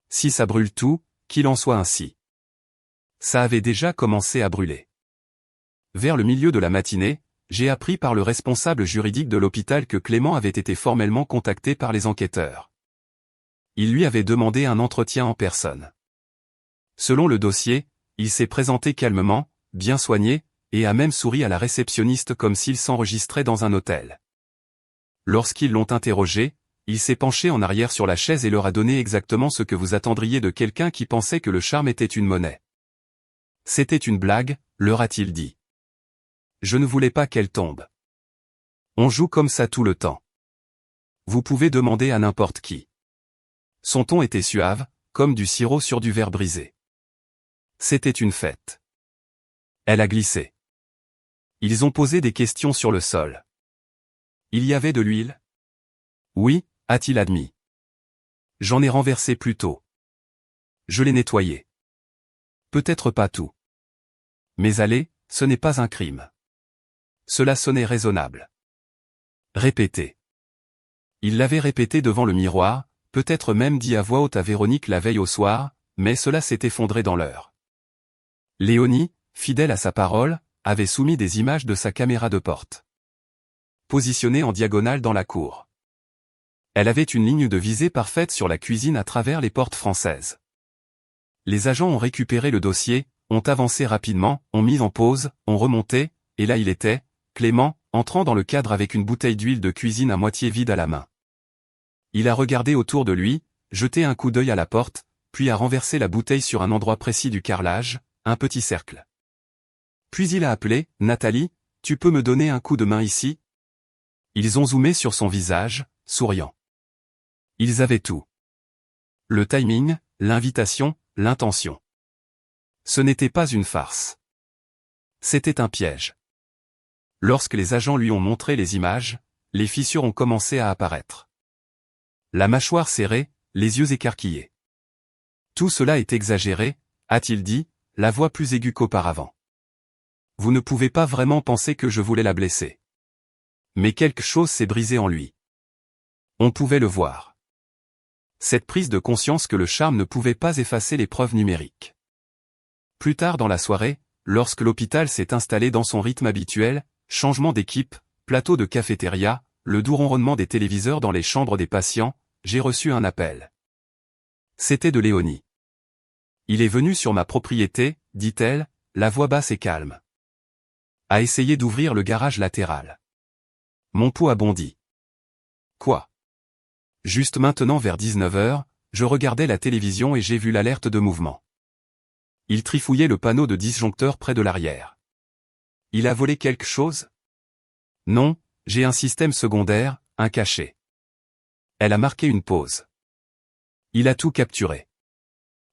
Si ça brûle tout, qu'il en soit ainsi. Ça avait déjà commencé à brûler. Vers le milieu de la matinée, j'ai appris par le responsable juridique de l'hôpital que Clément avait été formellement contacté par les enquêteurs. Il lui avait demandé un entretien en personne. Selon le dossier, il s'est présenté calmement, bien soigné, et a même souri à la réceptionniste comme s'il s'enregistrait dans un hôtel. Lorsqu'ils l'ont interrogé, il s'est penché en arrière sur la chaise et leur a donné exactement ce que vous attendriez de quelqu'un qui pensait que le charme était une monnaie. C'était une blague, leur a-t-il dit. Je ne voulais pas qu'elle tombe. On joue comme ça tout le temps. Vous pouvez demander à n'importe qui. Son ton était suave, comme du sirop sur du verre brisé. C'était une fête. Elle a glissé. Ils ont posé des questions sur le sol. Il y avait de l'huile? Oui, a-t-il admis. J'en ai renversé plus tôt. Je l'ai nettoyé. Peut-être pas tout. Mais allez, ce n'est pas un crime. Cela sonnait raisonnable. Répétez. Il l'avait répété devant le miroir, peut-être même dit à voix haute à Véronique la veille au soir, mais cela s'est effondré dans l'heure. Léonie, fidèle à sa parole, avait soumis des images de sa caméra de porte. Positionnée en diagonale dans la cour. Elle avait une ligne de visée parfaite sur la cuisine à travers les portes françaises. Les agents ont récupéré le dossier, ont avancé rapidement, ont mis en pause, ont remonté, et là il était, Clément, entrant dans le cadre avec une bouteille d'huile de cuisine à moitié vide à la main. Il a regardé autour de lui, jeté un coup d'œil à la porte, puis a renversé la bouteille sur un endroit précis du carrelage, un petit cercle. Puis il a appelé, « Nathalie, tu peux me donner un coup de main ici ?» Ils ont zoomé sur son visage, souriant. Ils avaient tout. Le timing, l'invitation, l'intention. Ce n'était pas une farce. C'était un piège. Lorsque les agents lui ont montré les images, les fissures ont commencé à apparaître. La mâchoire serrée, les yeux écarquillés. Tout cela est exagéré, a-t-il dit, la voix plus aiguë qu'auparavant. vous ne pouvez pas vraiment penser que je voulais la blesser. Mais quelque chose s'est brisé en lui. On pouvait le voir. Cette prise de conscience que le charme ne pouvait pas effacer les preuves numériques. Plus tard dans la soirée, lorsque l'hôpital s'est installé dans son rythme habituel, changement d'équipe, plateau de cafétéria, le doux ronronnement des téléviseurs dans les chambres des patients, j'ai reçu un appel. C'était de Léonie. Il est venu sur ma propriété, dit-elle, la voix basse et calme. A essayé d'ouvrir le garage latéral. Mon pouls a bondi. Quoi? Juste maintenant vers 19h, je regardais la télévision et j'ai vu l'alerte de mouvement. Il trifouillait le panneau de disjoncteur près de l'arrière. Il a volé quelque chose? Non, j'ai un système secondaire, un cachet. Elle a marqué une pause. Il a tout capturé.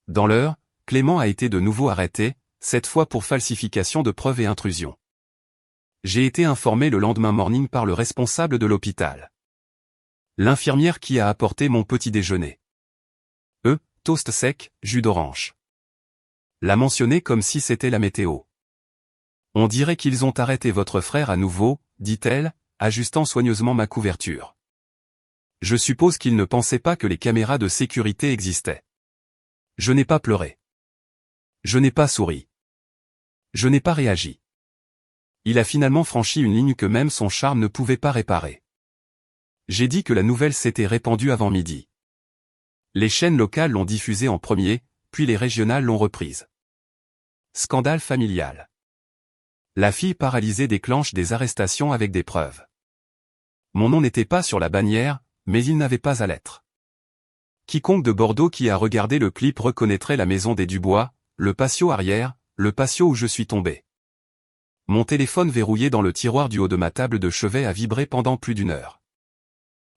Dans l'heure, Clément a été de nouveau arrêté, cette fois pour falsification de preuves et intrusion. J'ai été informé le lendemain morning par le responsable de l'hôpital. L'infirmière qui a apporté mon petit déjeuner. Toast sec, jus d'orange. L'a mentionné comme si c'était la météo. On dirait qu'ils ont arrêté votre frère à nouveau, dit-elle, ajustant soigneusement ma couverture. Je suppose qu'ils ne pensaient pas que les caméras de sécurité existaient. Je n'ai pas pleuré. Je n'ai pas souri. Je n'ai pas réagi. Il a finalement franchi une ligne que même son charme ne pouvait pas réparer. J'ai dit que la nouvelle s'était répandue avant midi. Les chaînes locales l'ont diffusée en premier, puis les régionales l'ont reprise. Scandale familial. La fille paralysée déclenche des arrestations avec des preuves. Mon nom n'était pas sur la bannière, mais il n'avait pas à l'être. Quiconque de Bordeaux qui a regardé le clip reconnaîtrait la maison des Dubois, le patio arrière, le patio où je suis tombé. Mon téléphone verrouillé dans le tiroir du haut de ma table de chevet a vibré pendant plus d'une heure.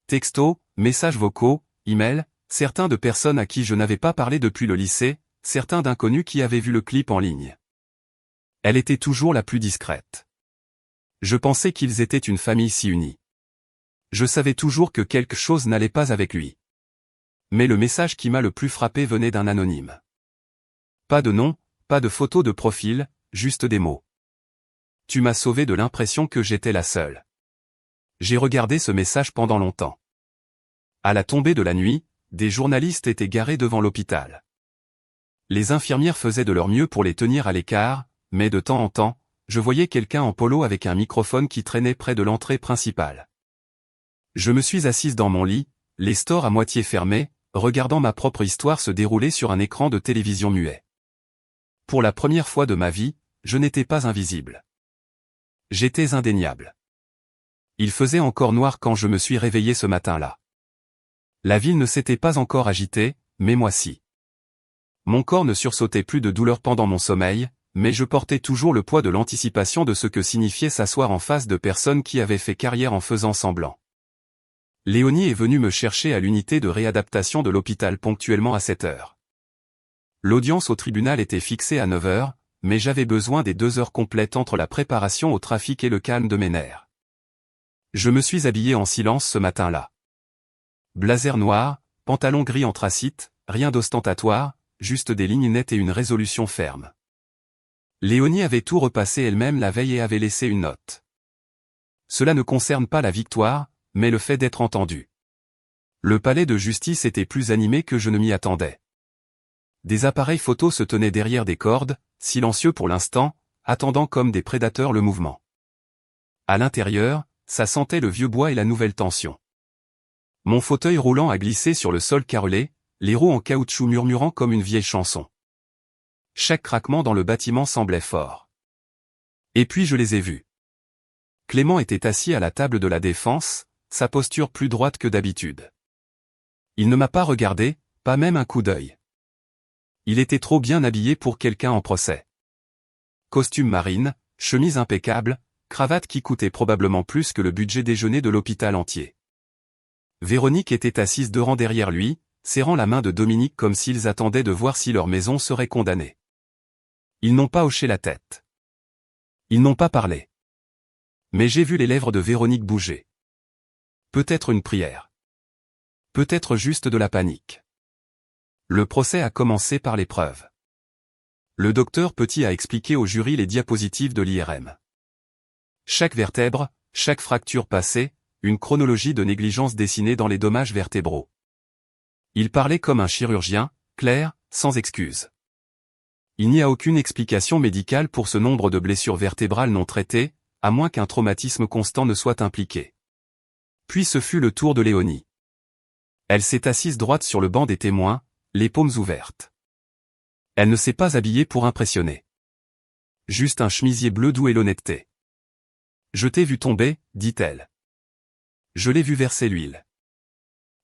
Textos, messages vocaux, emails, certains de personnes à qui je n'avais pas parlé depuis le lycée, certains d'inconnus qui avaient vu le clip en ligne. Elle était toujours la plus discrète. Je pensais qu'ils étaient une famille si unie. Je savais toujours que quelque chose n'allait pas avec lui. Mais le message qui m'a le plus frappé venait d'un anonyme. Pas de nom, pas de photo de profil, juste des mots. Tu m'as sauvé de l'impression que j'étais la seule. J'ai regardé ce message pendant longtemps. À la tombée de la nuit, des journalistes étaient garés devant l'hôpital. Les infirmières faisaient de leur mieux pour les tenir à l'écart, mais de temps en temps, je voyais quelqu'un en polo avec un microphone qui traînait près de l'entrée principale. Je me suis assise dans mon lit, les stores à moitié fermés, regardant ma propre histoire se dérouler sur un écran de télévision muet. Pour la première fois de ma vie, je n'étais pas invisible. J'étais indéniable. Il faisait encore noir quand je me suis réveillé ce matin-là. La ville ne s'était pas encore agitée, mais moi si. Mon corps ne sursautait plus de douleur pendant mon sommeil, mais je portais toujours le poids de l'anticipation de ce que signifiait s'asseoir en face de personnes qui avaient fait carrière en faisant semblant. Léonie est venue me chercher à l'unité de réadaptation de l'hôpital ponctuellement à 7 heures. L'audience au tribunal était fixée à 9 heures, mais j'avais besoin des 2 heures complètes entre la préparation au trafic et le calme de mes nerfs. Je me suis habillé en silence ce matin-là. Blazer noir, pantalon gris anthracite, rien d'ostentatoire, juste des lignes nettes et une résolution ferme. Léonie avait tout repassé elle-même la veille et avait laissé une note. Cela ne concerne pas la victoire, mais le fait d'être entendu. Le palais de justice était plus animé que je ne m'y attendais. Des appareils photos se tenaient derrière des cordes, silencieux pour l'instant, attendant comme des prédateurs le mouvement. À l'intérieur, ça sentait le vieux bois et la nouvelle tension. Mon fauteuil roulant a glissé sur le sol carrelé, les roues en caoutchouc murmurant comme une vieille chanson. Chaque craquement dans le bâtiment semblait fort. Et puis je les ai vus. Clément était assis à la table de la défense, sa posture plus droite que d'habitude. Il ne m'a pas regardé, pas même un coup d'œil. Il était trop bien habillé pour quelqu'un en procès. Costume marine, chemise impeccable, cravate qui coûtait probablement plus que le budget déjeuner de l'hôpital entier. Véronique était assise 2 rangs derrière lui, serrant la main de Dominique comme s'ils attendaient de voir si leur maison serait condamnée. Ils n'ont pas hoché la tête. Ils n'ont pas parlé. Mais j'ai vu les lèvres de Véronique bouger. Peut-être une prière. Peut-être juste de la panique. Le procès a commencé par l'épreuve. Le docteur Petit a expliqué au jury les diapositives de l'IRM. Chaque vertèbre, chaque fracture passée, une chronologie de négligence dessinée dans les dommages vertébraux. Il parlait comme un chirurgien, clair, sans excuse. Il n'y a aucune explication médicale pour ce nombre de blessures vertébrales non traitées, à moins qu'un traumatisme constant ne soit impliqué. Puis ce fut le tour de Léonie. Elle s'est assise droite sur le banc des témoins, les paumes ouvertes. Elle ne s'est pas habillée pour impressionner. Juste un chemisier bleu doux et l'honnêteté. « Je t'ai vu tomber, dit-elle. Je l'ai vu verser l'huile.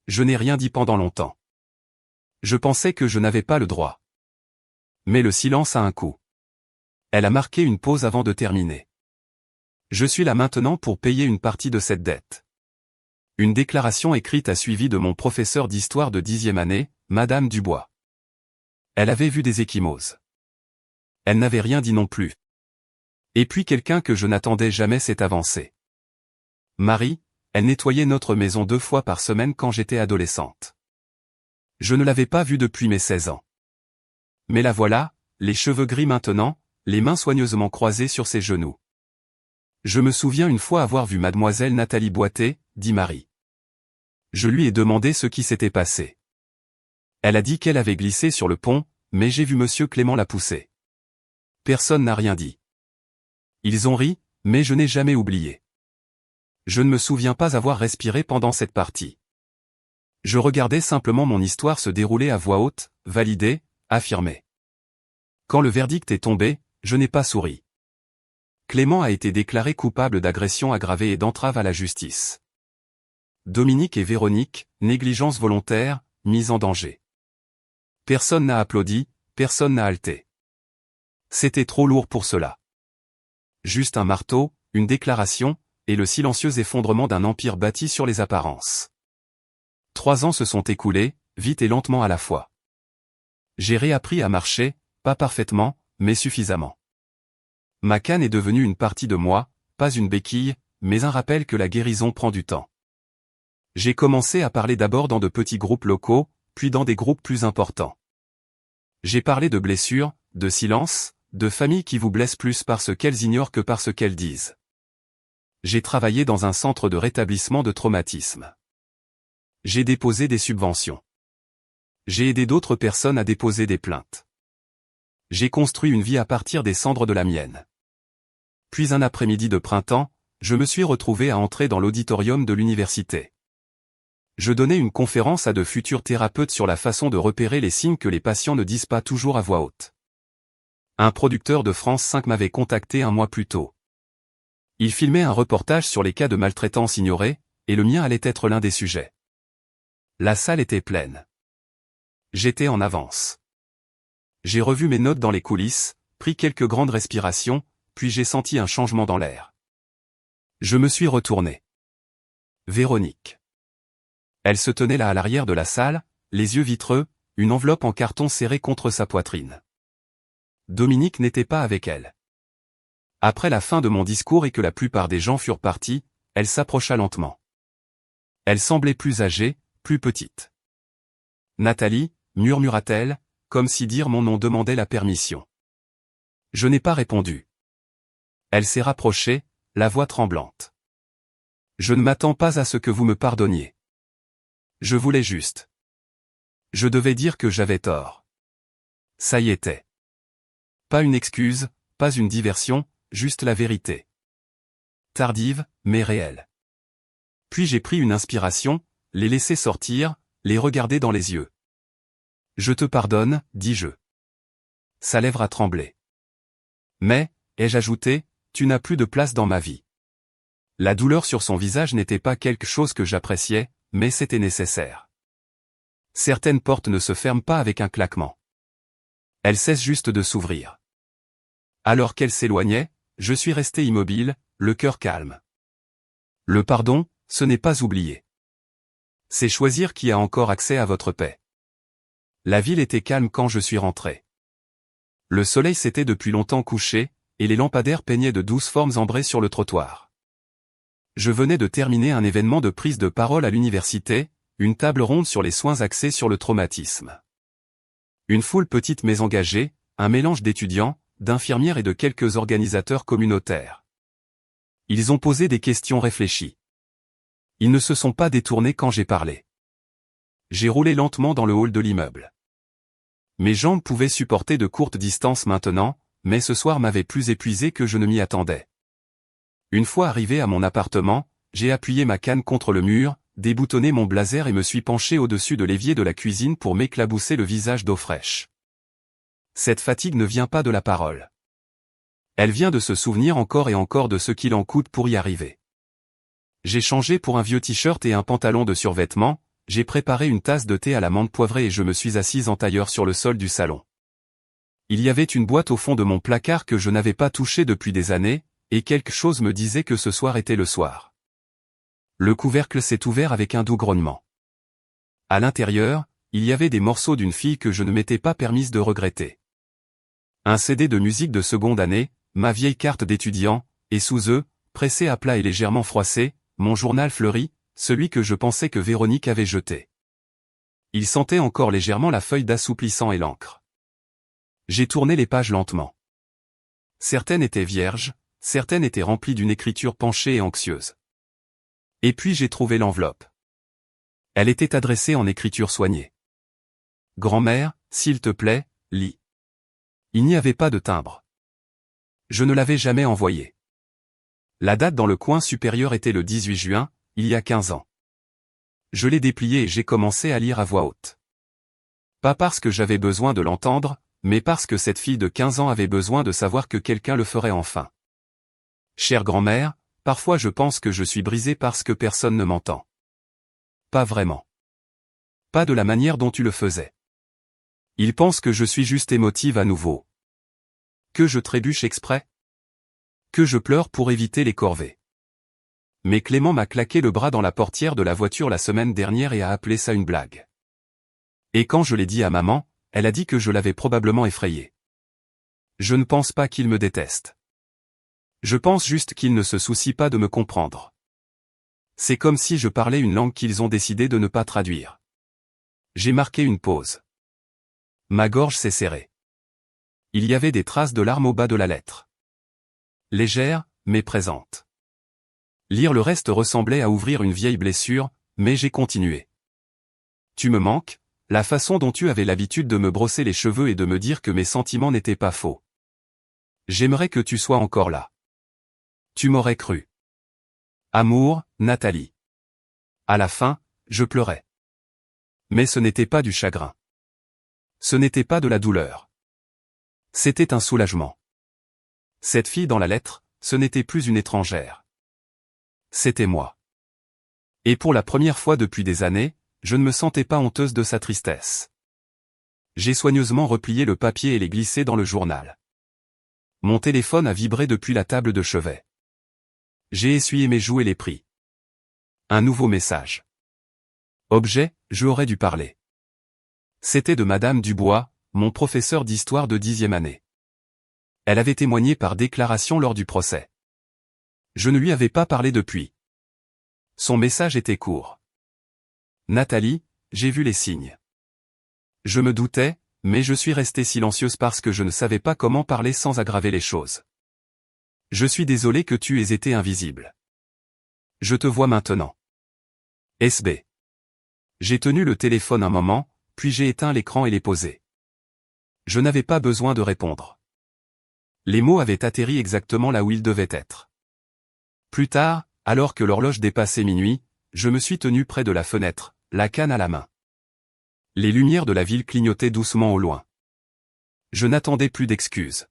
Je n'ai rien dit pendant longtemps. Je pensais que je n'avais pas le droit. Mais le silence a un coût. Elle a marqué une pause avant de terminer. Je suis là maintenant pour payer une partie de cette dette. Une déclaration écrite a suivi de mon professeur d'histoire de 10e année, Madame Dubois. Elle avait vu des ecchymoses. Elle n'avait rien dit non plus. Et puis quelqu'un que je n'attendais jamais s'est avancé. Marie, elle nettoyait notre maison 2 fois par semaine quand j'étais adolescente. Je ne l'avais pas vue depuis mes 16 ans. Mais la voilà, les cheveux gris maintenant, les mains soigneusement croisées sur ses genoux. Je me souviens une fois avoir vu mademoiselle Nathalie boiter, dit Marie. Je lui ai demandé ce qui s'était passé. Elle a dit qu'elle avait glissé sur le pont, mais j'ai vu monsieur Clément la pousser. Personne n'a rien dit. Ils ont ri, mais je n'ai jamais oublié. Je ne me souviens pas avoir respiré pendant cette partie. Je regardais simplement mon histoire se dérouler à voix haute, validée, affirmée. Quand le verdict est tombé, je n'ai pas souri. Clément a été déclaré coupable d'agression aggravée et d'entrave à la justice. Dominique et Véronique, négligence volontaire, mise en danger. Personne n'a applaudi, personne n'a halté. C'était trop lourd pour cela. Juste un marteau, une déclaration, et le silencieux effondrement d'un empire bâti sur les apparences. 3 ans se sont écoulés, vite et lentement à la fois. J'ai réappris à marcher, pas parfaitement, mais suffisamment. Ma canne est devenue une partie de moi, pas une béquille, mais un rappel que la guérison prend du temps. J'ai commencé à parler d'abord dans de petits groupes locaux, puis dans des groupes plus importants. J'ai parlé de blessures, de silence, de familles qui vous blessent plus parce qu'elles ignorent que parce qu'elles disent. J'ai travaillé dans un centre de rétablissement de traumatisme. J'ai déposé des subventions. J'ai aidé d'autres personnes à déposer des plaintes. J'ai construit une vie à partir des cendres de la mienne. Puis un après-midi de printemps, je me suis retrouvé à entrer dans l'auditorium de l'université. Je donnais une conférence à de futurs thérapeutes sur la façon de repérer les signes que les patients ne disent pas toujours à voix haute. Un producteur de France 5 m'avait contacté 1 mois plus tôt. Il filmait un reportage sur les cas de maltraitance ignorés, et le mien allait être l'un des sujets. La salle était pleine. J'étais en avance. J'ai revu mes notes dans les coulisses, pris quelques grandes respirations, puis j'ai senti un changement dans l'air. Je me suis retourné. Véronique. Elle se tenait là à l'arrière de la salle, les yeux vitreux, une enveloppe en carton serrée contre sa poitrine. Dominique n'était pas avec elle. Après la fin de mon discours et que la plupart des gens furent partis, elle s'approcha lentement. Elle semblait plus âgée, plus petite. Nathalie, murmura-t-elle, comme si dire mon nom demandait la permission. Je n'ai pas répondu. Elle s'est rapprochée, la voix tremblante. Je ne m'attends pas à ce que vous me pardonniez. Je voulais juste. Je devais dire que j'avais tort. Ça y était. Pas une excuse, pas une diversion, juste la vérité. Tardive, mais réelle. Puis j'ai pris une inspiration, les laissé sortir, les regarder dans les yeux. Je te pardonne, dis-je. Sa lèvre a tremblé. Mais, ai-je ajouté, tu n'as plus de place dans ma vie. La douleur sur son visage n'était pas quelque chose que j'appréciais, mais c'était nécessaire. Certaines portes ne se ferment pas avec un claquement. Elles cessent juste de s'ouvrir. Alors qu'elle s'éloignait, je suis resté immobile, le cœur calme. Le pardon, ce n'est pas oublier. C'est choisir qui a encore accès à votre paix. La ville était calme quand je suis rentré. Le soleil s'était depuis longtemps couché, et les lampadaires peignaient de douces formes ambrées sur le trottoir. Je venais de terminer un événement de prise de parole à l'université, une table ronde sur les soins axés sur le traumatisme. Une foule petite mais engagée, un mélange d'étudiants, d'infirmières et de quelques organisateurs communautaires. Ils ont posé des questions réfléchies. Ils ne se sont pas détournés quand j'ai parlé. J'ai roulé lentement dans le hall de l'immeuble. Mes jambes pouvaient supporter de courtes distances maintenant, mais ce soir m'avait plus épuisé que je ne m'y attendais. Une fois arrivé à mon appartement, j'ai appuyé ma canne contre le mur, déboutonné mon blazer et me suis penché au-dessus de l'évier de la cuisine pour m'éclabousser le visage d'eau fraîche. Cette fatigue ne vient pas de la parole. Elle vient de se souvenir encore et encore de ce qu'il en coûte pour y arriver. J'ai changé pour un vieux t-shirt et un pantalon de survêtement, j'ai préparé une tasse de thé à la menthe poivrée et je me suis assise en tailleur sur le sol du salon. Il y avait une boîte au fond de mon placard que je n'avais pas touchée depuis des années, et quelque chose me disait que ce soir était le soir. Le couvercle s'est ouvert avec un doux grognement. À l'intérieur, il y avait des morceaux d'une fille que je ne m'étais pas permise de regretter. Un CD de musique de seconde année, ma vieille carte d'étudiant, et sous eux, pressé à plat et légèrement froissé, mon journal fleuri, celui que je pensais que Véronique avait jeté. Il sentait encore légèrement la feuille d'assouplissant et l'encre. J'ai tourné les pages lentement. Certaines étaient vierges, certaines étaient remplies d'une écriture penchée et anxieuse. Et puis j'ai trouvé l'enveloppe. Elle était adressée en écriture soignée. Grand-mère, s'il te plaît, lis. Il n'y avait pas de timbre. Je ne l'avais jamais envoyée. La date dans le coin supérieur était le 18 juin, il y a 15 ans. Je l'ai dépliée et j'ai commencé à lire à voix haute. Pas parce que j'avais besoin de l'entendre, mais parce que cette fille de 15 ans avait besoin de savoir que quelqu'un le ferait enfin. Chère grand-mère, parfois je pense que je suis brisé parce que personne ne m'entend. Pas vraiment. Pas de la manière dont tu le faisais. Ils pensent que je suis juste émotive à nouveau. Que je trébuche exprès. Que je pleure pour éviter les corvées. Mais Clément m'a claqué le bras dans la portière de la voiture la semaine dernière et a appelé ça une blague. Et quand je l'ai dit à maman, elle a dit que je l'avais probablement effrayé. Je ne pense pas qu'il me déteste. Je pense juste qu'il ne se soucie pas de me comprendre. C'est comme si je parlais une langue qu'ils ont décidé de ne pas traduire. J'ai marqué une pause. Ma gorge s'est serrée. Il y avait des traces de larmes au bas de la lettre. Légère, mais présente. Lire le reste ressemblait à ouvrir une vieille blessure, mais j'ai continué. Tu me manques, la façon dont tu avais l'habitude de me brosser les cheveux et de me dire que mes sentiments n'étaient pas faux. J'aimerais que tu sois encore là. Tu m'aurais cru. Amour, Nathalie. À la fin, je pleurais. Mais ce n'était pas du chagrin. Ce n'était pas de la douleur. C'était un soulagement. Cette fille dans la lettre, ce n'était plus une étrangère. C'était moi. Et pour la première fois depuis des années, je ne me sentais pas honteuse de sa tristesse. J'ai soigneusement replié le papier et l'ai glissé dans le journal. Mon téléphone a vibré depuis la table de chevet. J'ai essuyé mes joues et les pris. Un nouveau message. Objet, je aurais dû parler. C'était de Madame Dubois, mon professeur d'histoire de 10e année. Elle avait témoigné par déclaration lors du procès. Je ne lui avais pas parlé depuis. Son message était court. Nathalie, j'ai vu les signes. Je me doutais, mais je suis restée silencieuse parce que je ne savais pas comment parler sans aggraver les choses. Je suis désolé que tu aies été invisible. Je te vois maintenant. SB. J'ai tenu le téléphone un moment, puis j'ai éteint l'écran et l'ai posé. Je n'avais pas besoin de répondre. Les mots avaient atterri exactement là où ils devaient être. Plus tard, alors que l'horloge dépassait minuit, je me suis tenu près de la fenêtre, la canne à la main. Les lumières de la ville clignotaient doucement au loin. Je n'attendais plus d'excuses.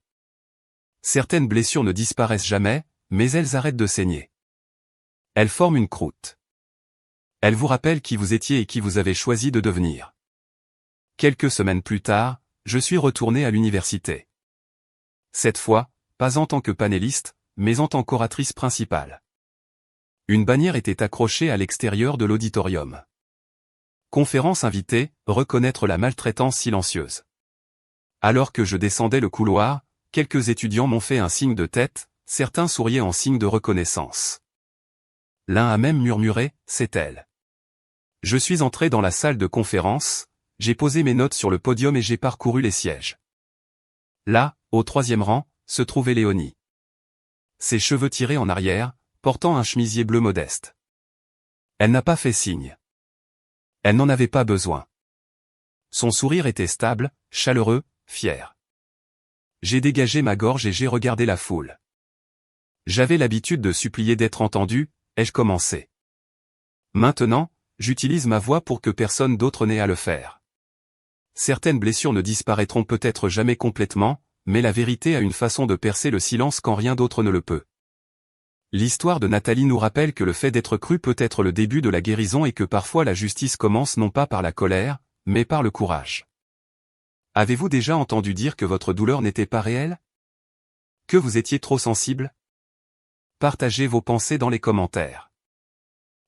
Certaines blessures ne disparaissent jamais, mais elles arrêtent de saigner. Elles forment une croûte. Elles vous rappellent qui vous étiez et qui vous avez choisi de devenir. Quelques semaines plus tard, je suis retourné à l'université. Cette fois, pas en tant que panéliste, mais en tant qu'oratrice principale. Une bannière était accrochée à l'extérieur de l'auditorium. Conférence invitée, reconnaître la maltraitance silencieuse. Alors que je descendais le couloir, quelques étudiants m'ont fait un signe de tête, certains souriaient en signe de reconnaissance. L'un a même murmuré, c'est elle. Je suis entré dans la salle de conférence, j'ai posé mes notes sur le podium et j'ai parcouru les sièges. Là, au troisième rang, se trouvait Léonie. Ses cheveux tirés en arrière, portant un chemisier bleu modeste. Elle n'a pas fait signe. Elle n'en avait pas besoin. Son sourire était stable, chaleureux, fier. J'ai dégagé ma gorge et j'ai regardé la foule. J'avais l'habitude de supplier d'être entendu, ai-je commencé. Maintenant, j'utilise ma voix pour que personne d'autre n'ait à le faire. Certaines blessures ne disparaîtront peut-être jamais complètement, mais la vérité a une façon de percer le silence quand rien d'autre ne le peut. L'histoire de Nathalie nous rappelle que le fait d'être cru peut être le début de la guérison et que parfois la justice commence non pas par la colère, mais par le courage. Avez-vous déjà entendu dire que votre douleur n'était pas réelle? Que vous étiez trop sensible? Partagez vos pensées dans les commentaires.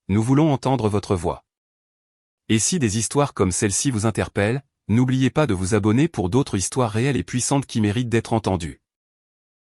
Nous voulons entendre votre voix. Et si des histoires comme celle-ci vous interpellent, n'oubliez pas de vous abonner pour d'autres histoires réelles et puissantes qui méritent d'être entendues.